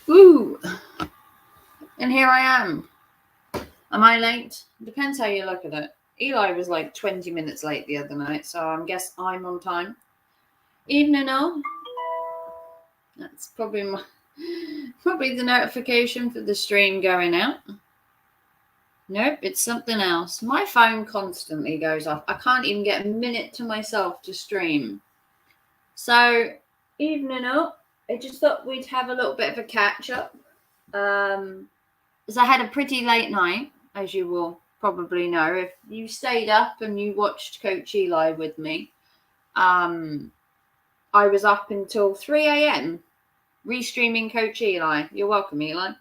Ooh. And here I am. Am I late? Depends how you look at it. Eli was like 20 minutes late the other night, so I guess I'm on time. Evening all. That's probably the notification for the stream going out. Nope, it's something else. My phone constantly goes off. I can't even get a minute to myself to stream. So, evening up. I just thought we'd have a little bit of a catch up. As I had a pretty late night, as you will probably know if you stayed up and you watched Coach Eli with me. I was up until 3 a.m. restreaming Coach Eli. You're welcome, Eli.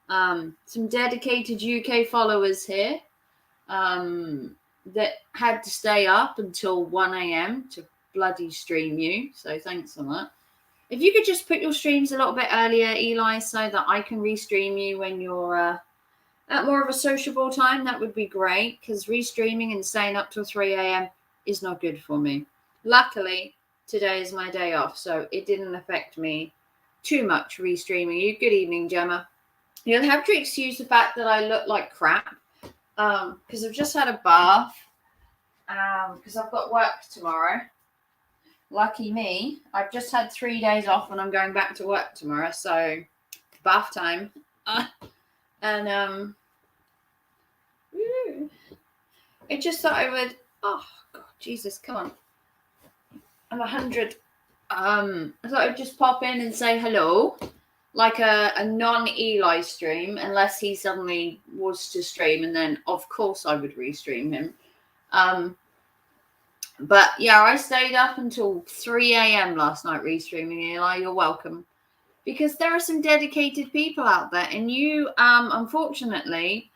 Some dedicated UK followers here that had to stay up until 1 a.m. to bloody stream you. So thanks for that. If you could just put your streams a little bit earlier, Eli, so that I can restream you when you're at more of a sociable time, that would be great, because restreaming and staying up till 3 a.m. is not good for me. Luckily, today is my day off, so it didn't affect me too much restreaming you. Good evening, Gemma. You'll have to excuse the fact that I look like crap, because I've just had a bath, because I've got work tomorrow. Lucky me, I've just had 3 days off and I'm going back to work tomorrow, so bath time. And I just thought I would, oh God, Jesus, come on. I'm 100. I thought I'd just pop in and say hello, like a non-Eli stream, unless he suddenly was to stream, and then of course I would restream him. But yeah, I stayed up until 3 a.m. last night restreaming, Eli. You're welcome. Because there are some dedicated people out there, and you, unfortunately,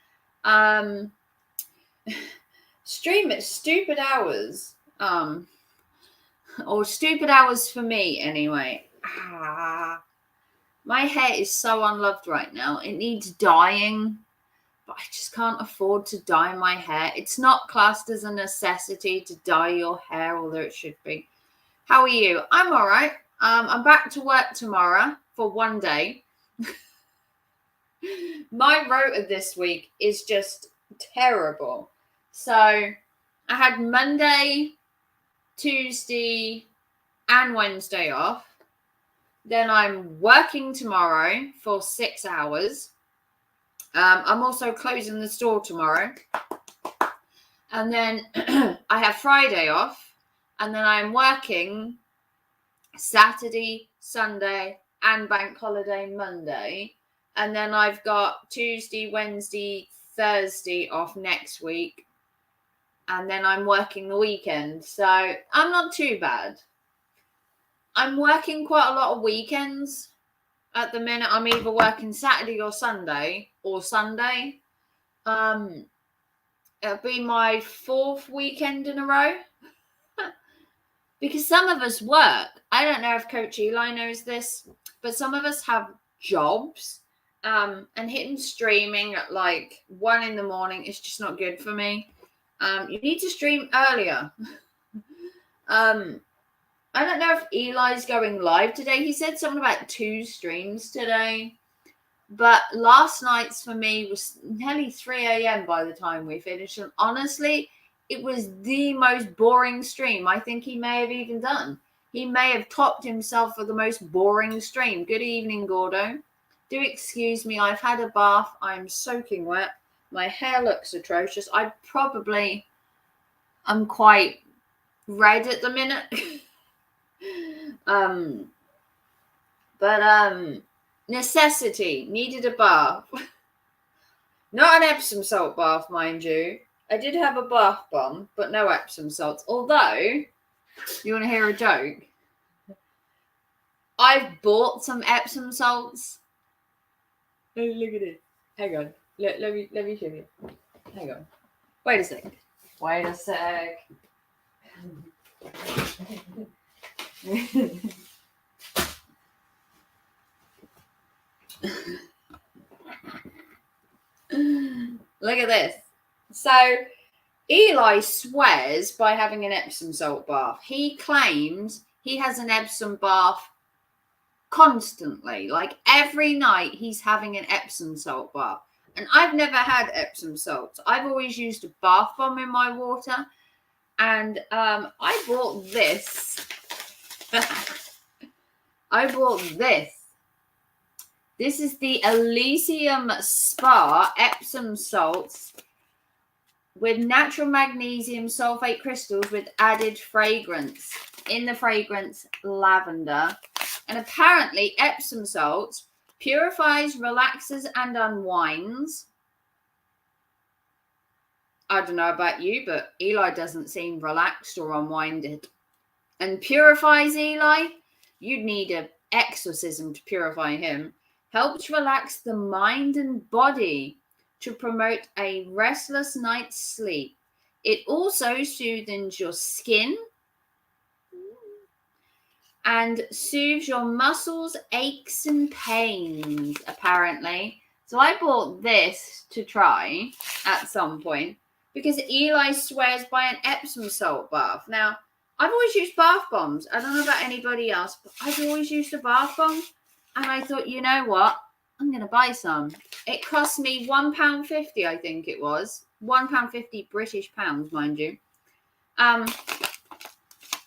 stream at stupid hours, or stupid hours for me anyway. My hair is so unloved right now. It needs dyeing, but I just can't afford to dye my hair. It's not classed as a necessity to dye your hair, although it should be. How are you? I'm all right. I'm back to work tomorrow for one day. My rota this week is just terrible. So I had Monday, Tuesday, and Wednesday off. Then I'm working tomorrow for 6 hours. I'm also closing the store tomorrow. And then I have Friday off. And then I'm working Saturday, Sunday, and bank holiday Monday. And then I've got Tuesday, Wednesday, Thursday off next week. And then I'm working the weekend. So I'm not too bad. I'm working quite a lot of weekends. At the minute, I'm either working Saturday or Sunday. It'll be my 4th weekend in a row. Because some of us work. I don't know if Coach Eli knows this, but some of us have jobs. And hitting streaming at like 1 in the morning is just not good for me. You need to stream earlier. I don't know if Eli's going live today. He said something about 2 streams today. But last night's for me was nearly 3 a.m. by the time we finished. And honestly, it was the most boring stream I think he may have even done. He may have topped himself for the most boring stream. Good evening, Gordo. Do excuse me. I've had a bath. I'm soaking wet. My hair looks atrocious. I'm quite red at the minute. But necessity, needed a bath. Not an Epsom salt bath, mind you. I did have a bath bomb, but no Epsom salts. Although, you want to hear a joke? I've bought some Epsom salts. Oh, look at it. Hang on. Let me show you. Hang on. Wait a sec. Look at this. So Eli swears by having an Epsom salt bath. He claims he has an Epsom bath constantly. Like every night he's having an Epsom salt bath. And I've never had Epsom salts. I've always used a bath bomb in my water. And I bought this. I bought this. This is the Elysium Spa Epsom salts with natural magnesium sulfate crystals with added fragrance. In the fragrance, lavender. And apparently Epsom salts purifies, relaxes, and unwinds. I don't know about you, but Eli doesn't seem relaxed or unwinded. And purifies Eli. You'd need an exorcism to purify him. Helps relax the mind and body to promote a restless night's sleep. It also soothes your skin and soothes your muscles, aches, and pains, apparently. So I bought this to try at some point because Eli swears by an Epsom salt bath. Now, I've always used bath bombs. I don't know about anybody else, but I've always used a bath bomb. And I thought, you know what? I'm going to buy some. It cost me £1.50, I think it was. £1.50 British pounds, mind you. I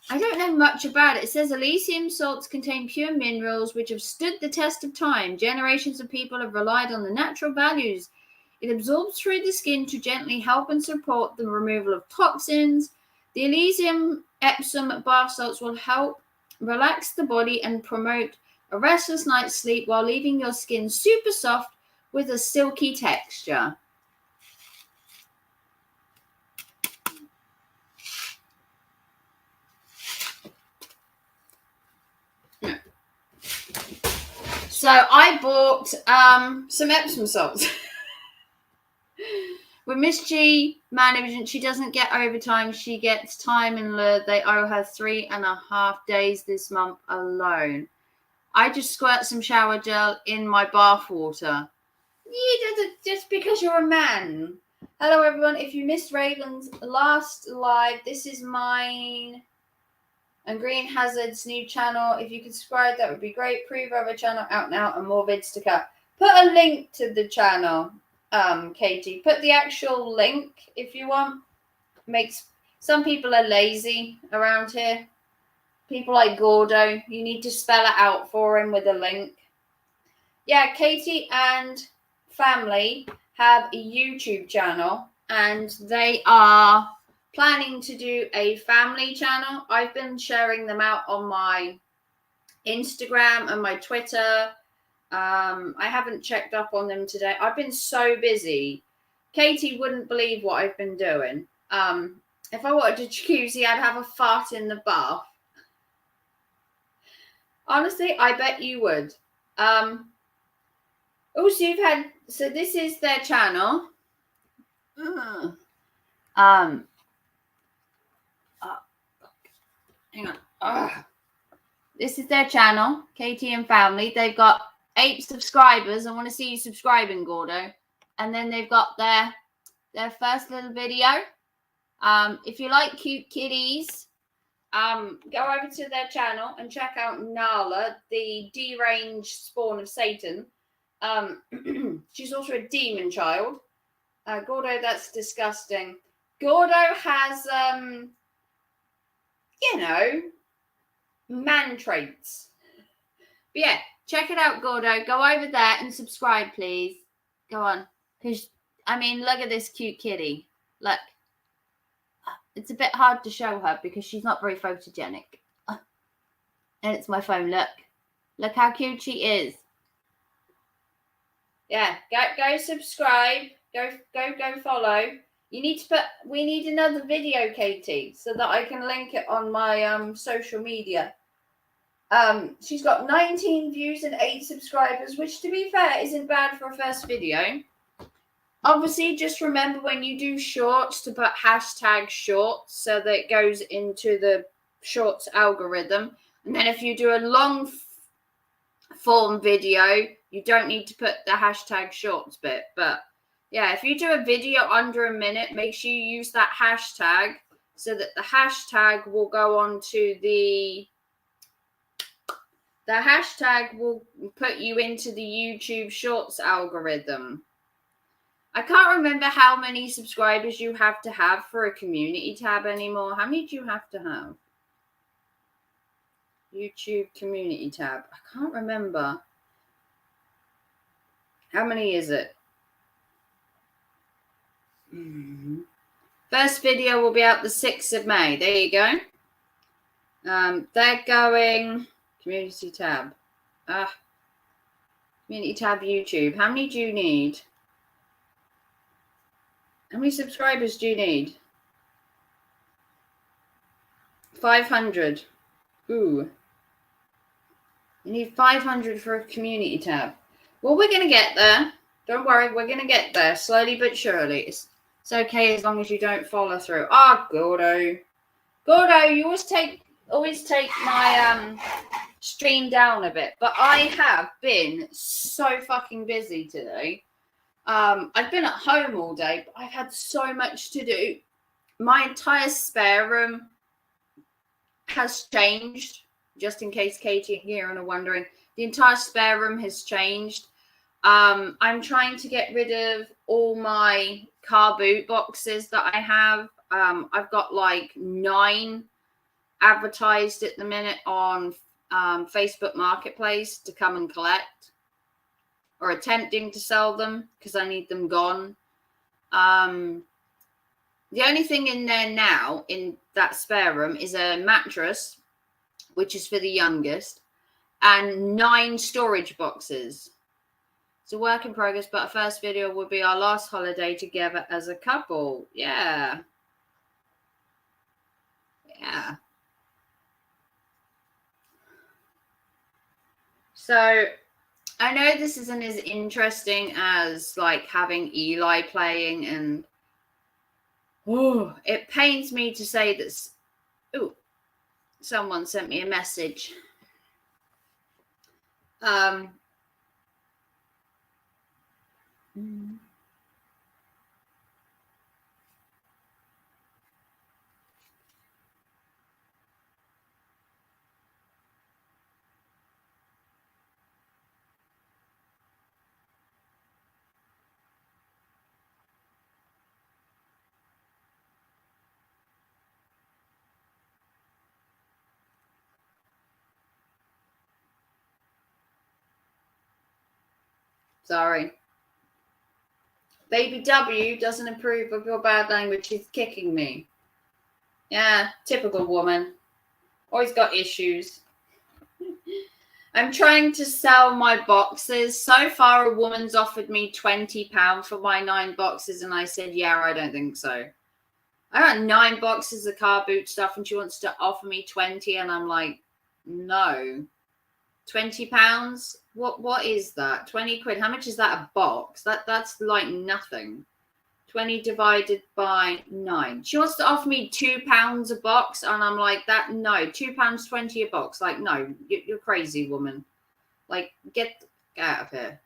don't know much about it. It says Elysium salts contain pure minerals which have stood the test of time. Generations of people have relied on the natural values. It absorbs through the skin to gently help and support the removal of toxins. The Elysium Epsom bath salts will help relax the body and promote a restless night's sleep while leaving your skin super soft with a silky texture. So I bought some Epsom salts. With Miss G management, she doesn't get overtime. She gets time in lieu. They owe her 3.5 days this month alone. I just squirt some shower gel in my bath water. Just because you're a man. Hello, everyone. If you missed Raven's last live, this is mine and Green Hazard's new channel. If you could subscribe, that would be great. Prove our channel out now and more vids to come. Put a link to the channel, Katie. Put the actual link if you want. Makes some people are lazy around here. People like Gordo, you need to spell it out for him with a link. Yeah, Katie and family have a YouTube channel and they are planning to do a family channel. I've been sharing them out on my Instagram and my Twitter. I haven't checked up on them today. I've been so busy. Katie wouldn't believe what I've been doing. If I wanted a jacuzzi, I'd have a fart in the bath. Honestly, I bet you would. Also, you've had, so this is their channel. Hang on. This is their channel, Katie and Family. They've got 8 subscribers. I want to see you subscribing, Gordo. And then they've got their first little video. If you like cute kitties, go over to their channel and check out Nala, the deranged spawn of Satan. She's also a demon child. Gordo, that's disgusting. Gordo has, man traits. But yeah, check it out, Gordo. Go over there and subscribe, please. Go on. Because, look at this cute kitty. Look. It's a bit hard to show her because she's not very photogenic. And it's my phone. Look how cute she is. Yeah, go subscribe. Go follow. You need to we need another video, Katie, so that I can link it on my social media. She's got 19 views and 8 subscribers, which to be fair isn't bad for a first video. Obviously, just remember when you do shorts to put hashtag shorts so that it goes into the shorts algorithm. And then if you do a long form video, you don't need to put the hashtag shorts bit. But yeah, if you do a video under a minute, make sure you use that hashtag so that the hashtag will go on to the The hashtag will put you into the YouTube Shorts algorithm. I can't remember how many subscribers you have to have for a community tab anymore. How many do you have to have? YouTube community tab. I can't remember. How many is it? First video will be out the 6th of May. There you go. They're going community tab. Community tab YouTube. How many do you need? How many subscribers do you need? 500. Ooh. You need 500 for a community tab. Well, we're going to get there. Don't worry, we're going to get there slowly but surely. It's okay as long as you don't follow through. Gordo. Gordo, you always take my stream down a bit. But I have been so fucking busy today. I've been at home all day, but I've had so much to do. My entire spare room has changed, just in case Katie and Kieran are wondering. The entire spare room has changed. I'm trying to get rid of all my car boot boxes that I have. I've got like 9 advertised at the minute on Facebook Marketplace to come and collect, or attempting to sell them because I need them gone. The only thing in there now in that spare room is a mattress, which is for the youngest, and 9 storage boxes. It's a work in progress, but our first video will be our last holiday together as a couple. Yeah. So I know this isn't as interesting as like having Eli playing, and it pains me to say this. Someone sent me a message. Sorry. Baby W doesn't approve of your bad language. She's kicking me. Yeah, typical woman. Always got issues. I'm trying to sell my boxes. So far, a woman's offered me £20 for my 9 boxes, and I said, yeah, I don't think so. I got 9 boxes of car boot stuff, and she wants to offer me 20, and I'm like, no. £20? What is that? 20 quid. How much is that a box? That's like nothing. 20 divided by 9. She wants to offer me £2 a box, and I'm like, no, £2.20 a box. Like, no, you're crazy, woman. Like, get out of here.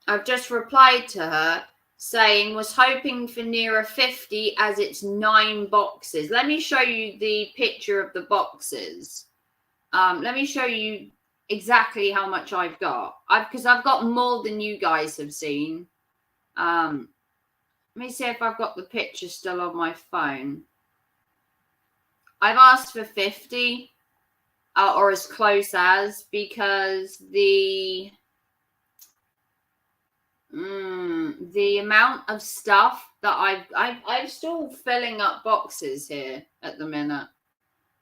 I've just replied to her saying, was hoping for nearer 50 as it's 9 boxes. Let me show you the picture of the boxes. Let me show you exactly how much I've got. Because I've got more than you guys have seen. Let me see if I've got the picture still on my phone. I've asked for 50, or as close as, because the amount of stuff that I'm still filling up boxes here at the minute.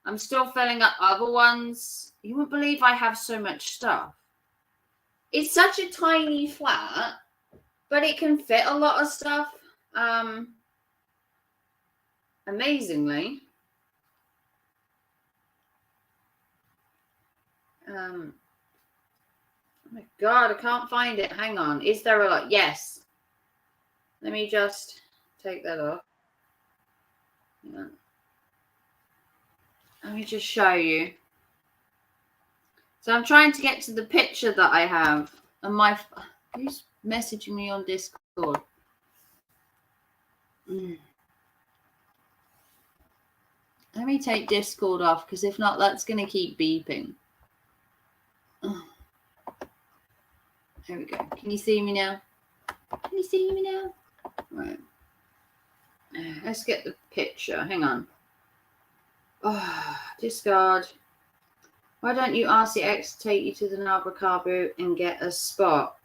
I'm still filling up other ones. You won't believe I have so much stuff. It's such a tiny flat, but it can fit a lot of stuff. Amazingly. Oh my God, I can't find it. Hang on. Is there a lot? Yes. Let me just take that off. Yeah. Let me just show you. So I'm trying to get to the picture that I have. And who's messaging me on Discord? Let me take Discord off, because if not, that's going to keep beeping. There we go. Can you see me now? Can you see me now? Right. Let's get the picture. Hang on. Oh, discard. Why don't you ask the ex to take you to the Nabrakabu and get a spot?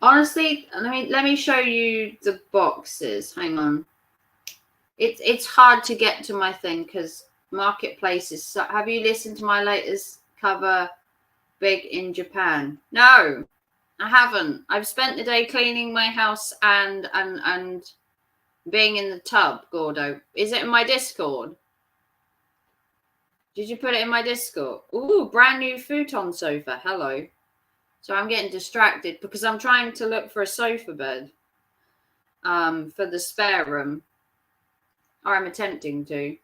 Honestly, let me show you the boxes. Hang on. It's hard to get to my thing because Marketplace is. So, have you listened to my latest cover, Big in Japan? No, I haven't. I've spent the day cleaning my house and being in the tub. Gordo, is it in my Discord? Did you put it in my Discord? Ooh, brand new futon sofa. Hello. So I'm getting distracted because I'm trying to look for a sofa bed for the spare room. Or I'm attempting to.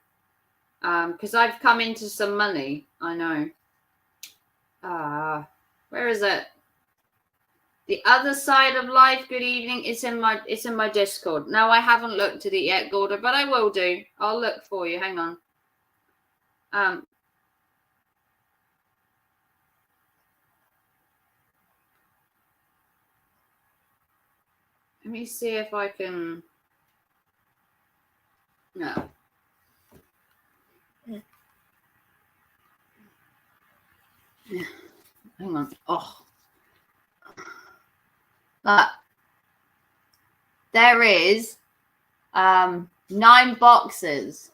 Because I've come into some money. I know. Where is it? The other side of life. Good evening. It's in my Discord. No, I haven't looked at it yet, Gordo, but I will do. I'll look for you. Hang on. Let me see if I can. No. Hang on. Oh. But there is 9 boxes.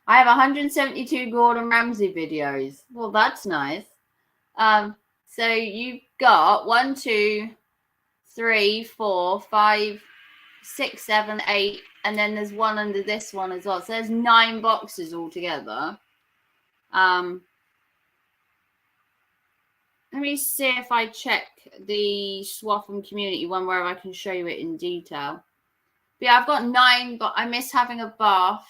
I have 172 Gordon Ramsay videos. Well, that's nice. So you've got 1, 2, 3, 4, 5, 6, 7, 8, and then there's one under this one as well. So there's 9 boxes altogether. Let me see if I check the Swaffham community one where I can show you it in detail. But yeah, I've got 9, but I miss having a bath.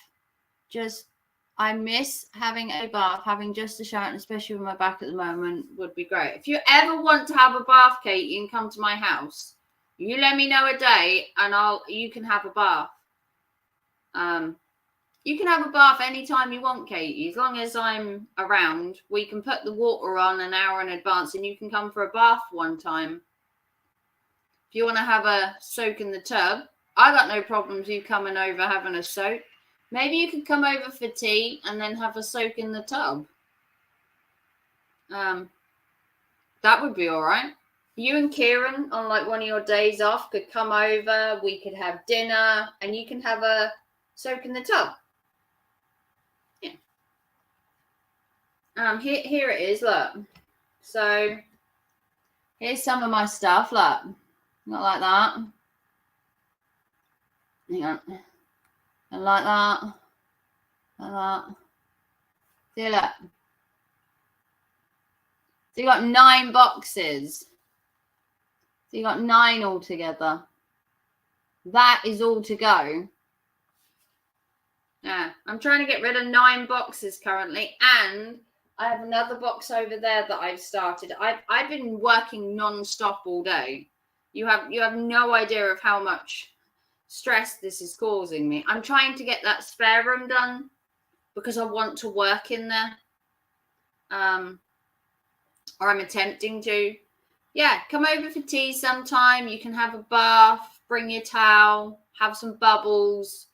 I miss having a bath. Having just a shower, and especially with my back at the moment, would be great. If you ever want to have a bath, Kate, you can come to my house. You let me know a day, and you can have a bath. You can have a bath anytime you want, Katie. As long as I'm around, we can put the water on an hour in advance, and you can come for a bath one time. If you want to have a soak in the tub, I got no problems you coming over having a soak. Maybe you could come over for tea and then have a soak in the tub. That would be all right. You and Kieran, on like one of your days off, could come over. We could have dinner, and you can have a soak in the tub. Yeah. Here it is. Look. So here's some of my stuff. Look, not like that. Hang on. And like that. Like that. See, look. So you got 9 boxes. So you got 9 altogether. That is all to go. Yeah, I'm trying to get rid of 9 boxes currently, and I have another box over there that I've started. I've been working non-stop all day. You have no idea of how much stress this is causing me. I'm trying to get that spare room done because I want to work in there. Or I'm attempting to. Yeah, come over for tea sometime. You can have a bath, bring your towel, have some bubbles.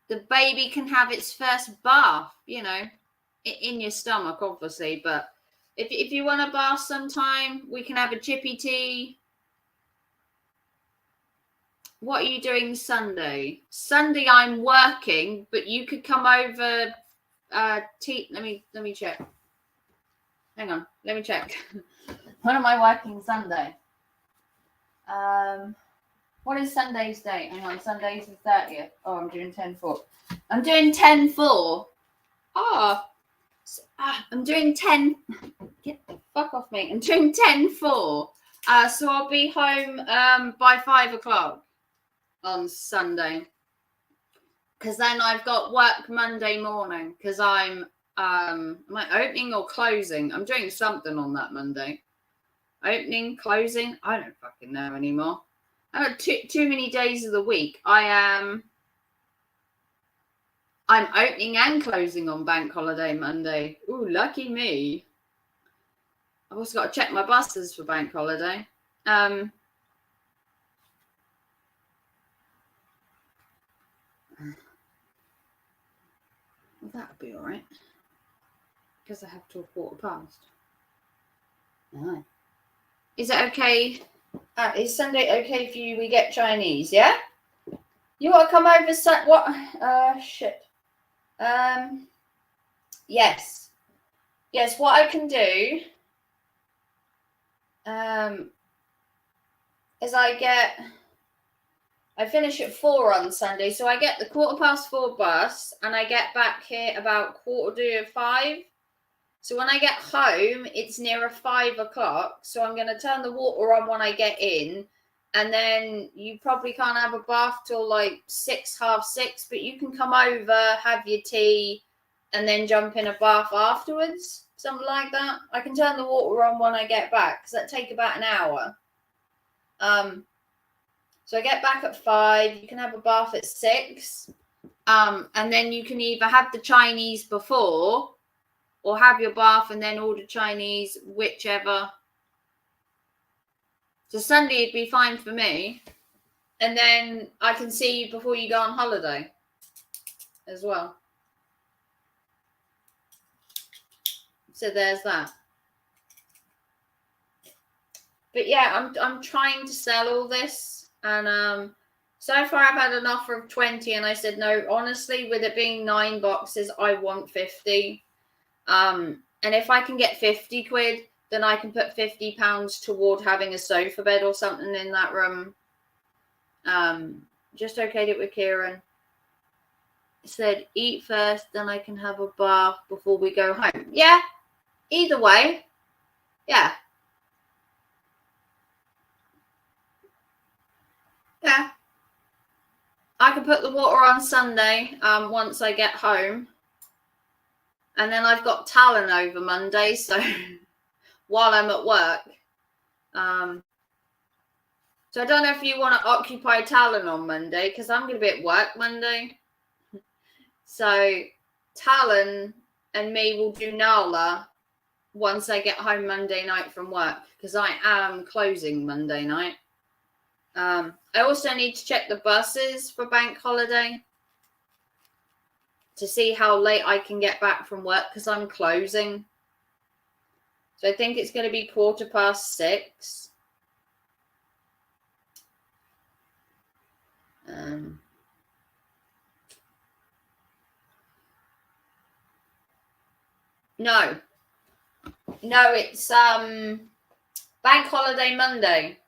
The baby can have its first bath, you know, in your stomach, obviously. But if you want a bath sometime, we can have a chippy tea. What are you doing Sunday? Sunday I'm working, but you could come over. Let me check. Hang on, let me check. When am I working Sunday? What is Sunday's date? Hang on, Sunday's the 30th. Oh, I'm doing 10-4. I'm doing 10-4. Oh, I'm doing 10. Get the fuck off me. I'm doing 10-4. So I'll be home by 5 o'clock on Sunday. Because then I've got work Monday morning. Because am I opening or closing? I'm doing something on that Monday. Opening, closing, I don't fucking know anymore. I've got too many days of the week. I am I'm opening and closing on bank holiday Monday. Ooh, lucky me. I've also got to check my buses for bank holiday. Well, that'll be all right. Because I have till 1:15. No. Is it okay? Is Sunday okay for you? We get Chinese, yeah? You want to come over? What? Shit. Yes. Yes, what I can do is I finish at 4 on Sunday, so I get the 4:15 bus, and I get back here about 4:45. So when I get home, it's nearer 5 o'clock. So I'm going to turn the water on when I get in, and then you probably can't have a bath till like 6, 6:30. But you can come over, have your tea, and then jump in a bath afterwards, something like that. I can turn the water on when I get back because that take about an hour. So I get back at 5. You can have a bath at 6, and then you can either have the Chinese before, or have your bath and then order Chinese, whichever. So Sunday would be fine for me, and then I can see you before you go on holiday as well. So there's that. But yeah, I'm trying to sell all this, and so far I've had an offer of 20, and I said no. Honestly, with it being 9 boxes, I want 50. And if I can get 50 quid, then I can put £50 toward having a sofa bed or something in that room. Just okayed it with Kieran. Said eat first, then I can have a bath before we go home. Yeah, either way. Yeah. Yeah. I can put the water on Sunday once I get home. And then I've got Talon over Monday, so while I'm at work. So I don't know if you want to occupy Talon on Monday, because I'm going to be at work Monday. So Talon and me will do Nala once I get home Monday night from work, because I am closing Monday night. I also need to check the buses for bank holiday to see how late I can get back from work, because I'm closing. So I think it's going to be 6:15. No, it's bank holiday Monday.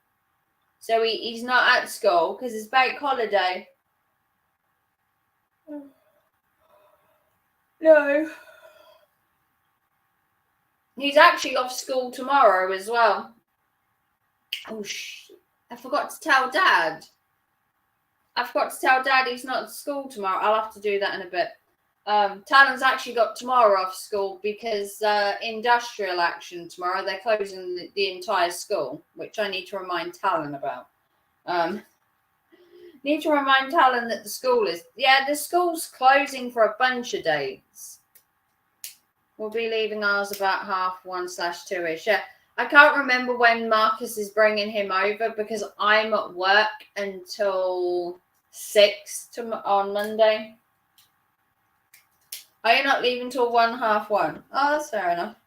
So he's not at school because it's bank holiday. No. He's actually off school tomorrow as well. Oh, I forgot to tell Dad. He's not at school tomorrow. I'll have to do that in a bit. Talon's actually got tomorrow off school because industrial action tomorrow. They're closing the entire school, which I need to remind Talon about. Need to remind Talon that the school's closing for a bunch of days. We'll be leaving ours about 1:30/2ish. Yeah, I can't remember when Marcus is bringing him over because I'm at work until 6 on Monday. Are you not leaving till 1:30? Oh, that's fair enough.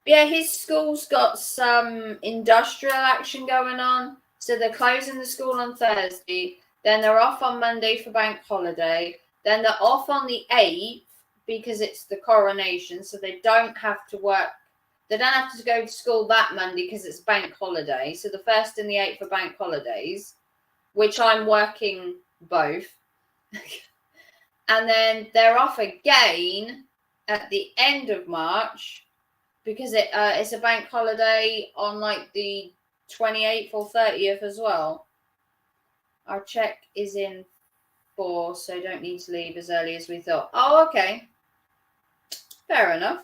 Yeah, his school's got some industrial action going on. So they're closing the school on Thursday. Then they're off on Monday for bank holiday. Then they're off on the 8th because it's the coronation. So they don't have to work. They don't have to go to school that Monday because it's bank holiday. So the 1st and the 8th are bank holidays, which I'm working both. And then they're off again at the end of March because it's a bank holiday on like the 28th or 30th as well. Our check is in 4, so don't need to leave as early as we thought. Oh, okay. Fair enough.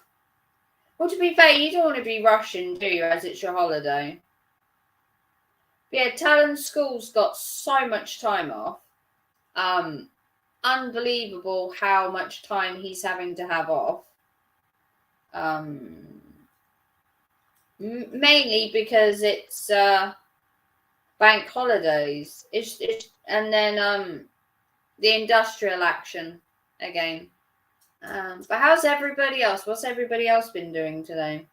Well, to be fair, you don't want to be rushing, do you, as it's your holiday? But yeah, Talon's school's got so much time off. Unbelievable how much time he's having to have off. Mainly because it's bank holidays. And then the industrial action again. But how's everybody else? What's everybody else been doing today?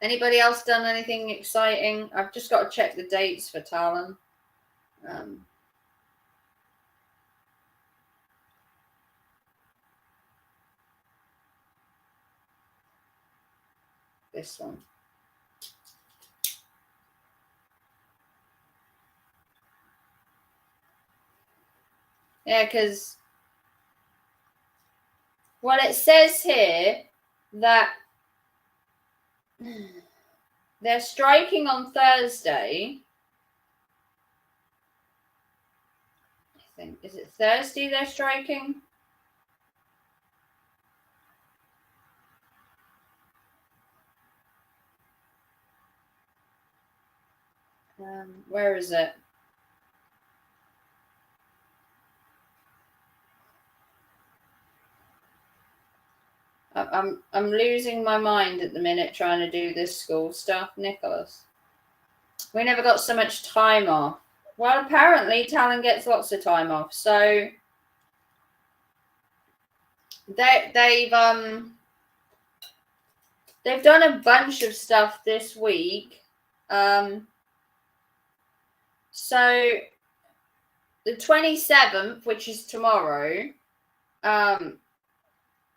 Anybody else done anything exciting? I've just got to check the dates for Talon. This one. Yeah, because, well, it says here that they're striking on Thursday. I think, is it Thursday they're striking? Where is it? I'm losing my mind at the minute trying to do this school stuff, Nicholas. We never got so much time off. Well, apparently Talon gets lots of time off, so they've done a bunch of stuff this week. So the 27th, which is tomorrow,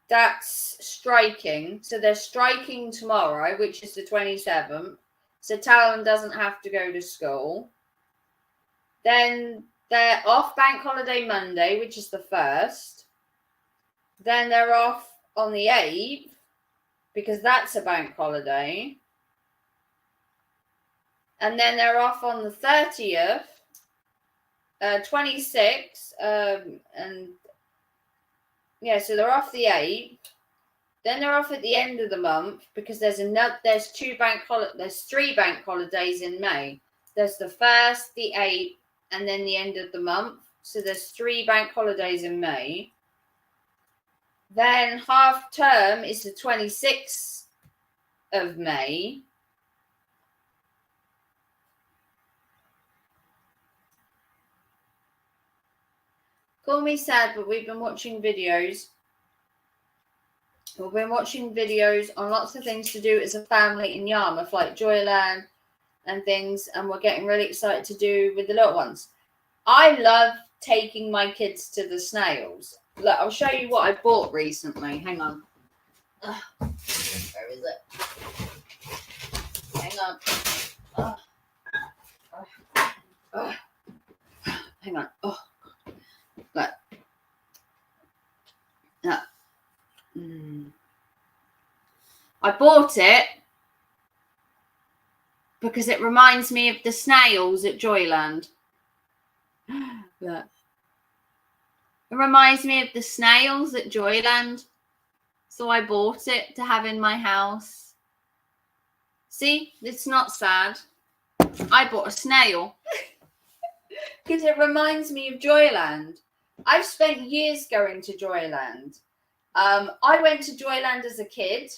that's striking. So they're striking tomorrow, which is the 27th. So Talon doesn't have to go to school. Then they're off bank holiday Monday, which is the 1st. Then they're off on the 8th, because that's a bank holiday. And then they're off on the 30th, 26th, and yeah, so they're off the 8th. Then they're off at the end of the month because there's 3 bank holidays in May. There's the 1st, the 8th, and then the end of the month. So there's 3 bank holidays in May. Then half term is the 26th of May. Call me sad, but we've been watching videos. We've been watching videos on lots of things to do as a family in Yarmouth, like Joyland and things, and we're getting really excited to do with the little ones. I love taking my kids to the snails. Look, I'll show you what I bought recently. Hang on. Where is it? Hang on. Hang on. Look. I bought it because it reminds me of the snails at Joyland. Look. It reminds me of the snails at Joyland. So I bought it to have in my house. See, it's not sad. I bought a snail because it reminds me of Joyland. I've spent years going to Joyland. I went to Joyland as a kid,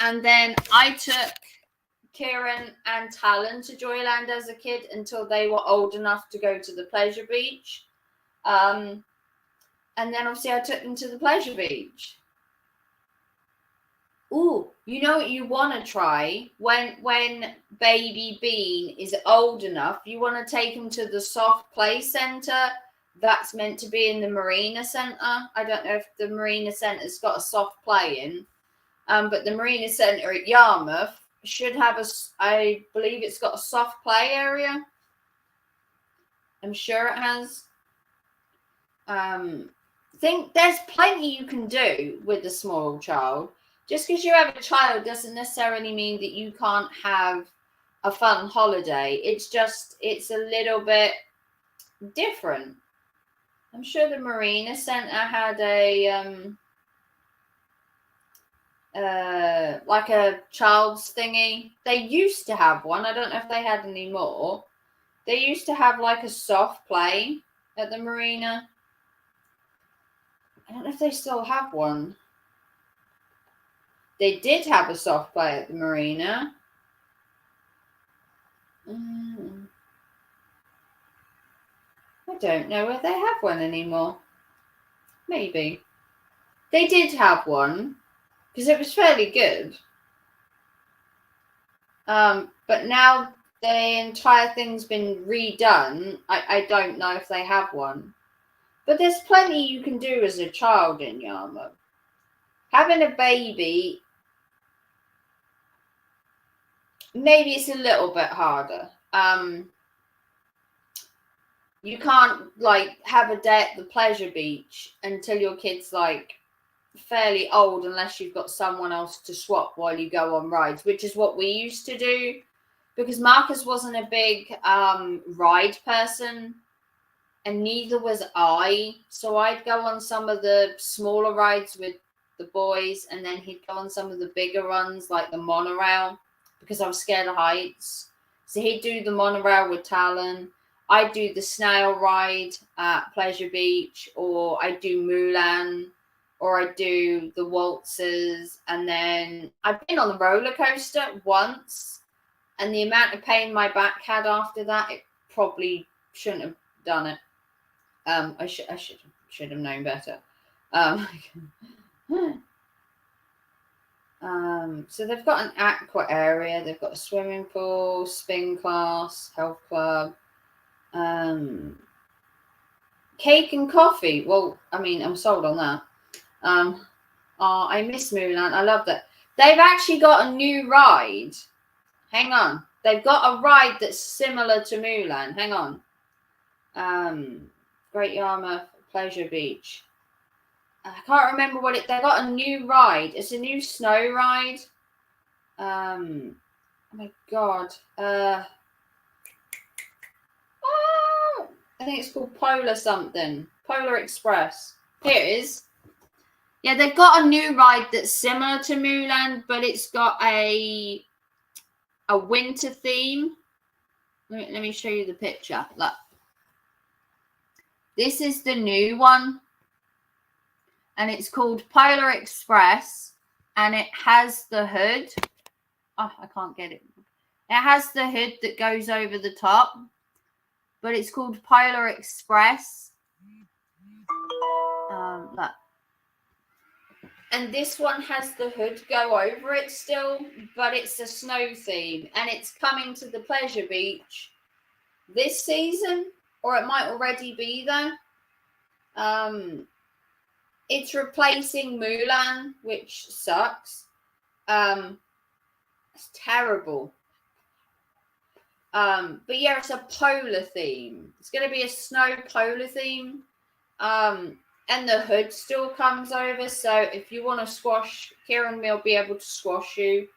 and then I took Kieran and Talon to Joyland as a kid until they were old enough to go to the pleasure beach. And then obviously I took them to the pleasure beach. Ooh, you know what you want to try? When baby Bean is old enough, you want to take him to the soft play centre that's meant to be in the Marina Centre. I don't know if the Marina Centre's got a soft play in, but the Marina Centre at Yarmouth should have I believe it's got a soft play area. I'm sure it has. Think there's plenty you can do with a small child. Just because you have a child doesn't necessarily mean that you can't have a fun holiday. It's a little bit different. I'm sure the Marina Centre had like a child's thingy. They used to have one. I don't know if they had any more. They used to have like a soft play. at the marina. I don't know if they still have one. They did have a soft play at the marina. I don't know if they have one anymore. Maybe. They did have one because it was fairly good. But now the entire thing's been redone. I don't know if they have one. But there's plenty you can do as a child in Yarmouth. Having a baby, maybe it's a little bit harder. You can't like have a day at the pleasure beach until your kid's like fairly old, unless you've got someone else to swap while you go on rides, which is what we used to do, because Marcus wasn't a big ride person and neither was I. So I'd go on some of the smaller rides with the boys, and then he'd go on some of the bigger ones like the monorail, because I was scared of heights. So he'd do the monorail with Talon. I'd do the snail ride at Pleasure Beach, or I'd do Mulan, or I'd do the waltzes. And then I've been on the roller coaster once, and the amount of pain my back had after that, it probably shouldn't have done it. I should have known better. So they've got an aqua area, they've got a swimming pool, spin class, health club, cake and coffee. Well, I mean, I'm sold on that. I miss Mulan. I love that. They've actually got a new ride. Hang on. They've got a ride that's similar to Mulan. Hang on. Great Yarmouth Pleasure Beach. I can't remember what it. They got a new ride. It's a new snow ride. Oh my god. I think it's called Polar something. Polar Express. Here it is. Yeah, they've got a new ride that's similar to Mulan, but it's got a winter theme. Let me show you the picture. Look. This is the new one. And it's called Polar Express. And it has the hood. Oh, I can't get it. It has the hood that goes over the top. But it's called Polar Express. Look. And this one has the hood go over it still, but it's a snow theme. And it's coming to the Pleasure Beach this season, or it might already be there. It's replacing Mulan, which sucks. It's terrible. But yeah, it's a polar theme. It's going to be a snow polar theme. And the hood still comes over. So if you want to squash, Kieran will be able to squash you.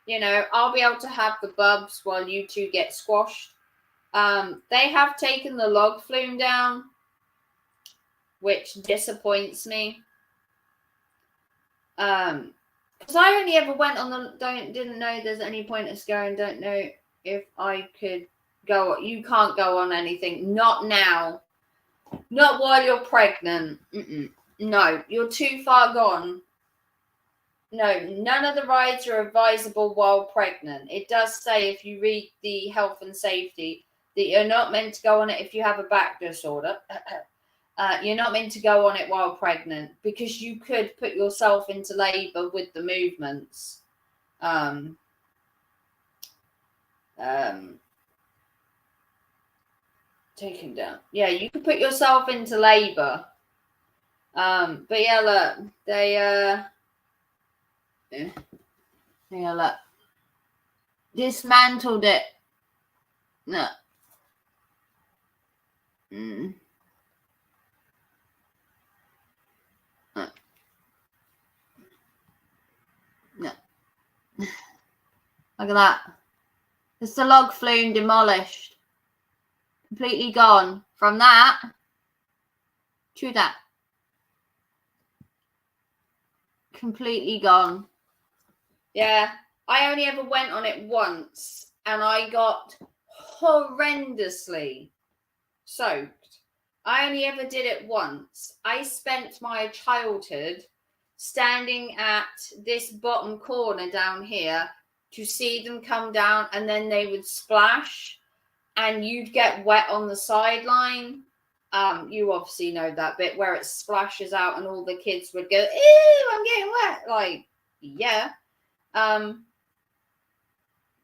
You know, I'll be able to have the bubs while you two get squashed. They have taken the log flume down, which disappoints me. Because I only ever went on the didn't know there's any point us going. Don't know if I could go. You can't go on anything. Not now. Not while you're pregnant. No, you're too far gone. No, none of the rides are advisable while pregnant. It does say, if you read the health and safety, that you're not meant to go on it if you have a back disorder. You're not meant to go on it while pregnant, because you could put yourself into labour with the movements. Take him down. Yeah, you could put yourself into labour. But yeah, look, they yeah, look, dismantled it. No. No. Look at that. It's the log flume demolished. Completely gone. From that to that. Completely gone. Yeah. I only ever went on it once, and I got horrendously soaked. I only ever did it once. I spent my childhood standing at this bottom corner down here to see them come down, and then they would splash and you'd get wet on the sideline. You obviously know that bit where it splashes out and all the kids would go, ew, I'm getting wet. Like, yeah. But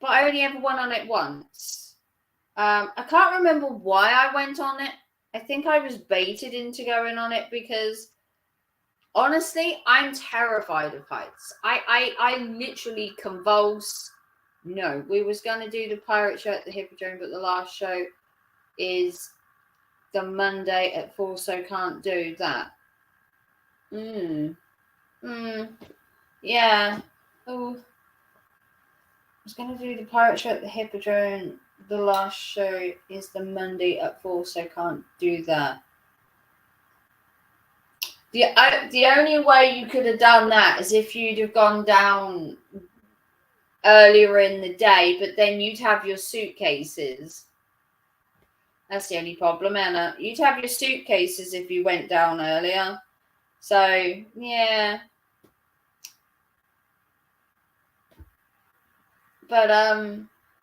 I only ever went on it once. I can't remember why I went on it. I think I was baited into going on it because honestly, I'm terrified of heights. I literally convulse. No, we was going to do the pirate show at the Hippodrome, but the last show is the Monday at 4, so can't do that. Yeah. Oh, I was going to do the pirate show at the Hippodrome. The last show is the Monday at 4, so can't do that. The only way you could have done that is if you'd have gone down earlier in the day, but then you'd have your suitcases. That's the only problem, Anna. You'd have your suitcases if you went down earlier. So, yeah. But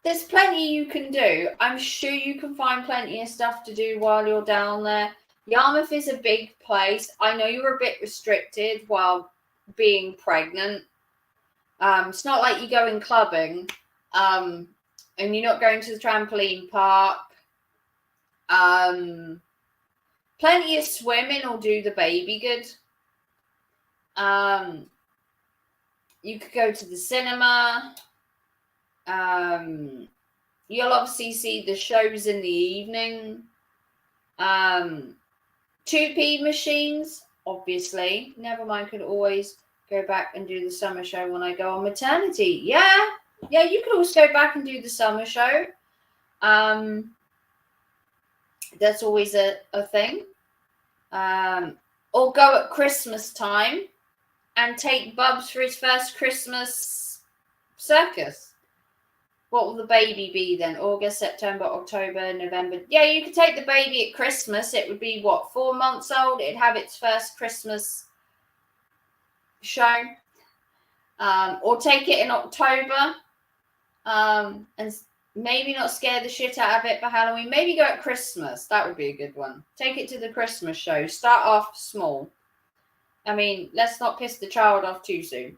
there's plenty you can do. I'm sure you can find plenty of stuff to do while you're down there. Yarmouth is a big place. I know you were a bit restricted while being pregnant. It's not like you're going clubbing, and you're not going to the trampoline park. Plenty of swimming will do the baby good. You could go to the cinema. You'll obviously see the shows in the evening. 2p machines, obviously. Never mind, could always go back and do the summer show when I go on maternity. Yeah, you could always go back and do the summer show. That's always a thing. Or go at Christmas time and take Bubs for his first Christmas circus. What will the baby be then? August, September, October, November. Yeah, you could take the baby at Christmas. It would be, 4 months old? It'd have its first Christmas show. Or take it in October. And maybe not scare the shit out of it for Halloween. Maybe go at Christmas. That would be a good one. Take it to the Christmas show. Start off small. I mean, let's not piss the child off too soon.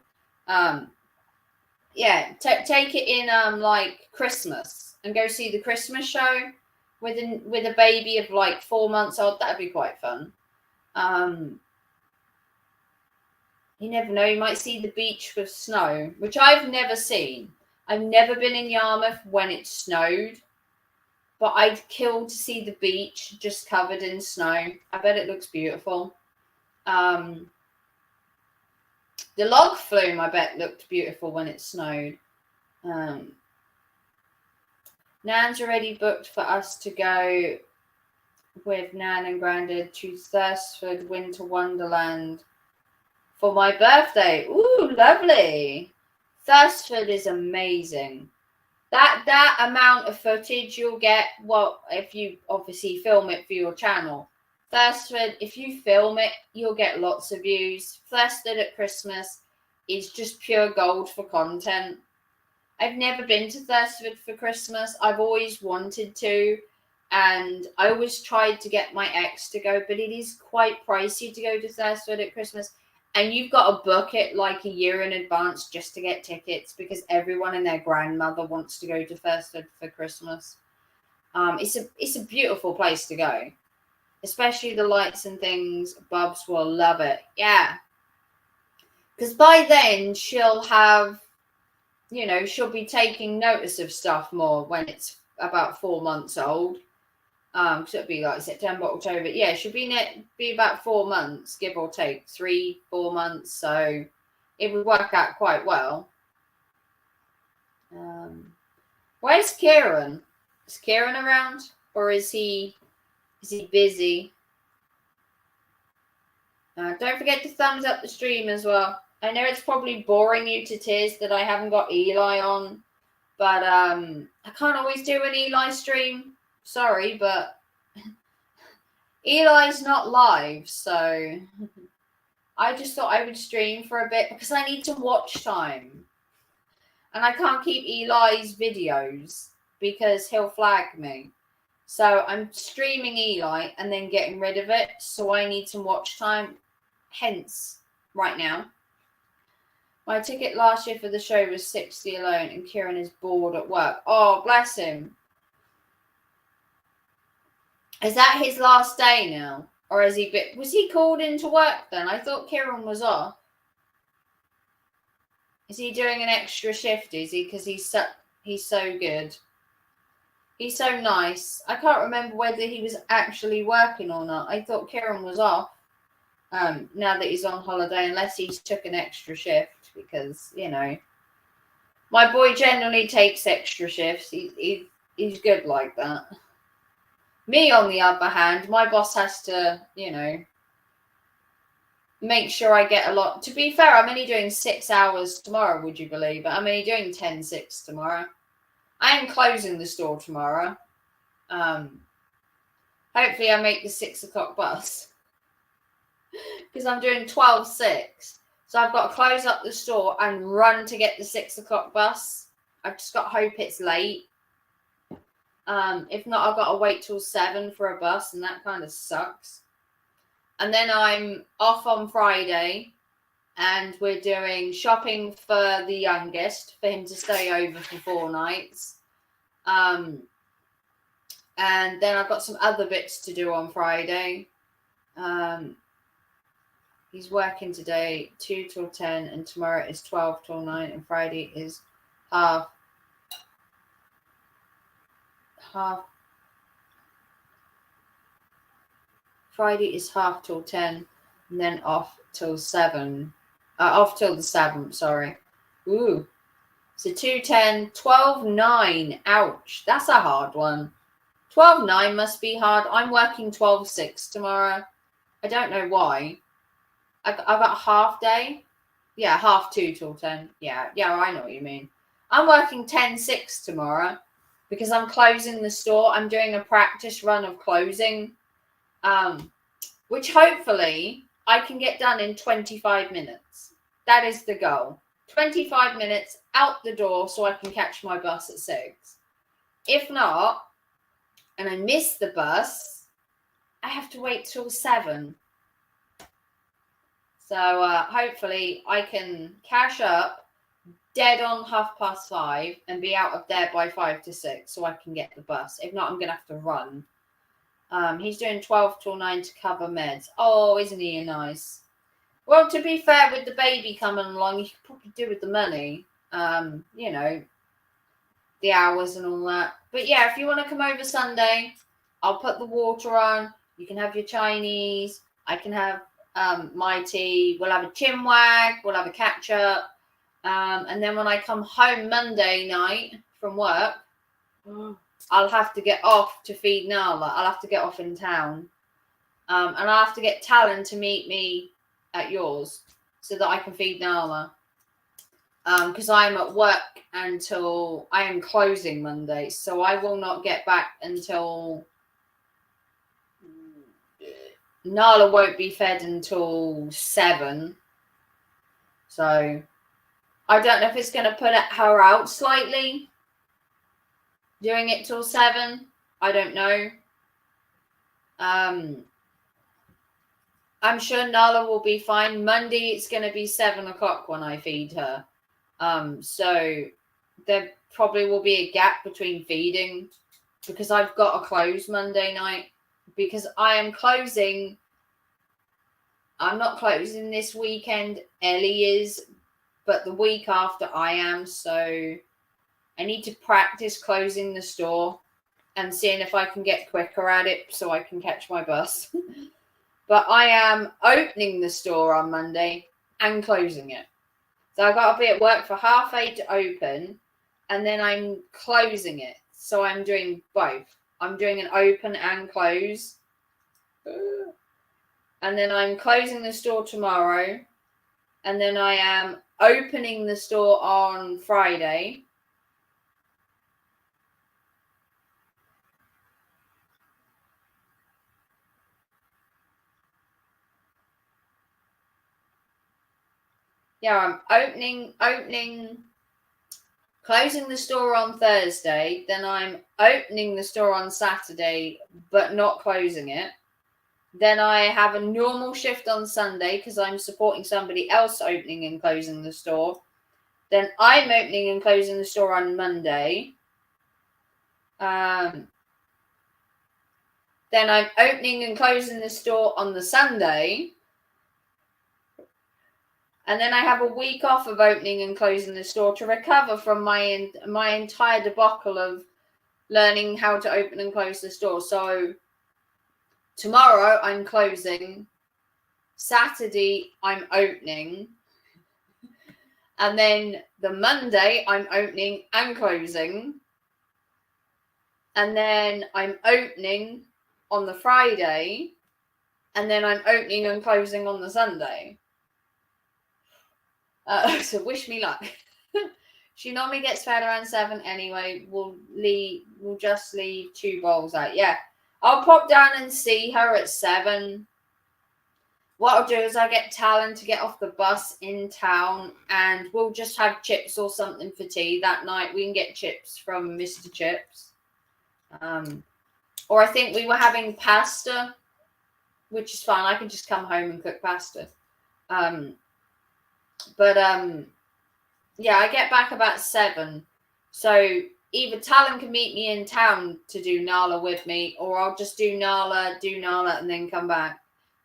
Yeah, take it in like Christmas and go see the Christmas show with a baby of 4 months old. That'd be quite fun. You never know, you might see the beach with snow, which I've never seen. I've never been in Yarmouth when it snowed, but I'd kill to see the beach just covered in snow. I bet it looks beautiful. The log flume, I bet, looked beautiful when it snowed. Nan's already booked for us to go with Nan and Grandad to Thursford Winter Wonderland for my birthday. Ooh, lovely. Thursford is amazing. That amount of footage you'll get, if you obviously film it for your channel. Thursford, if you film it, you'll get lots of views. Thursford at Christmas is just pure gold for content. I've never been to Thursford for Christmas. I've always wanted to, and I always tried to get my ex to go, but it is quite pricey to go to Thursford at Christmas, and you've got to book it a year in advance just to get tickets because everyone and their grandmother wants to go to Thursford for Christmas. It's a beautiful place to go. Especially the lights and things. Bubs will love it. Yeah. Because by then she'll have, she'll be taking notice of stuff more when it's about 4 months old. So it'll be September, October. Yeah, she'll be about 4 months, give or take 3-4 months. So it would work out quite well. Where's Kieran? Is Kieran around? Or is he busy? Don't forget to thumbs up the stream as well. I know it's probably boring you to tears that I haven't got Eli on, but I can't always do an Eli stream. Sorry, but Eli's not live, so I just thought I would stream for a bit because I need to watch time. And I can't keep Eli's videos because he'll flag me. So I'm streaming Eli and then getting rid of it. So I need some watch time. Hence, right now. My ticket last year for the show was 60 alone and Kieran is bored at work. Oh, bless him. Is that his last day now? Or was he called into work then? I thought Kieran was off. Is he doing an extra shift? Is he? Because he's so good. He's so nice. I can't remember whether he was actually working or not. I thought Kieran was off. Now that he's on holiday, unless he's took an extra shift, because my boy generally takes extra shifts. He's good like that. Me, on the other hand, my boss has to, make sure I get a lot. To be fair, I'm only doing 6 hours tomorrow, would you believe it? I'm only doing 10-6 tomorrow. I am closing the store tomorrow. Hopefully I make the 6 o'clock bus. Because I'm doing 12-6. So I've got to close up the store and run to get the 6 o'clock bus. I've just got to hope it's late. If not, I've got to wait till 7 for a bus, and that kind of sucks. And then I'm off on Friday, and we're doing shopping for the youngest, for him to stay over for 4 nights. And then I've got some other bits to do on Friday. He's working today 2 till 10, and tomorrow is 12 till 9, and Friday is half. Friday is half till 10, and then off till 7. Off till the 7th, sorry. Ooh. So 2-10, 12-9. Ouch. That's a hard one. 12-9 must be hard. I'm working 12-6 tomorrow. I don't know why. I've got a half day. Yeah, half 2 till 10. Yeah, I know what you mean. I'm working 10-6 tomorrow because I'm closing the store. I'm doing a practice run of closing. Which hopefully I can get done in 25 minutes. That is the goal. 25 minutes out the door so I can catch my bus at 6. If not, and I miss the bus, I have to wait till 7. So hopefully I can cash up dead on 5:30 and be out of there by 5-6 so I can get the bus. If not, I'm going to have to run. He's doing 12 till 9 to cover meds. Oh, isn't he nice? Well, to be fair, with the baby coming along, you could probably do with the money. The hours and all that. But yeah, if you want to come over Sunday, I'll put the water on. You can have your Chinese. I can have my tea. We'll have a chinwag. We'll have a catch up. And then when I come home Monday night from work, I'll have to get off to feed Nala. I'll have to get off in town. And I'll have to get Talon to meet me at yours so that I can feed Nala. Because I'm at work until I am closing Monday. So I will not get back until Nala won't be fed until 7. So I don't know if it's going to put her out slightly. Doing it till 7. I don't know. I'm sure Nala will be fine. Monday it's going to be 7 o'clock when I feed her. So there probably will be a gap between feeding because I've got to close Monday night because I am closing. I'm not closing this weekend. Ellie is, but the week after I am. So I need to practice closing the store and seeing if I can get quicker at it so I can catch my bus. But I am opening the store on Monday and closing it. So I've got to be at work for 8:30 to open, and then I'm closing it. So I'm doing both. I'm doing an open and close. And then I'm closing the store tomorrow. And then I am opening the store on Friday. Yeah, I'm closing the store on Thursday, then I'm opening the store on Saturday, but not closing it. Then I have a normal shift on Sunday because I'm supporting somebody else opening and closing the store. Then I'm opening and closing the store on Monday. Then I'm opening and closing the store on the Sunday. And then I have a week off of opening and closing the store to recover from my entire debacle of learning how to open and close the store. So tomorrow I'm closing. Saturday I'm opening. And then the Monday I'm opening and closing. And then I'm opening on the Friday. And then I'm opening and closing on the Sunday. So wish me luck. She normally gets fed around 7 anyway. We'll just leave 2 bowls out. Yeah, I'll pop down and see her at 7. What I'll do is I'll get Talon to get off the bus in town, and we'll just have chips or something for tea that night. We can get chips from Mr. Chips. Or I think we were having pasta, which is fine. I can just come home and cook pasta. Yeah, I get back about 7. So either Talon can meet me in town to do Nala with me, or I'll just do Nala, and then come back.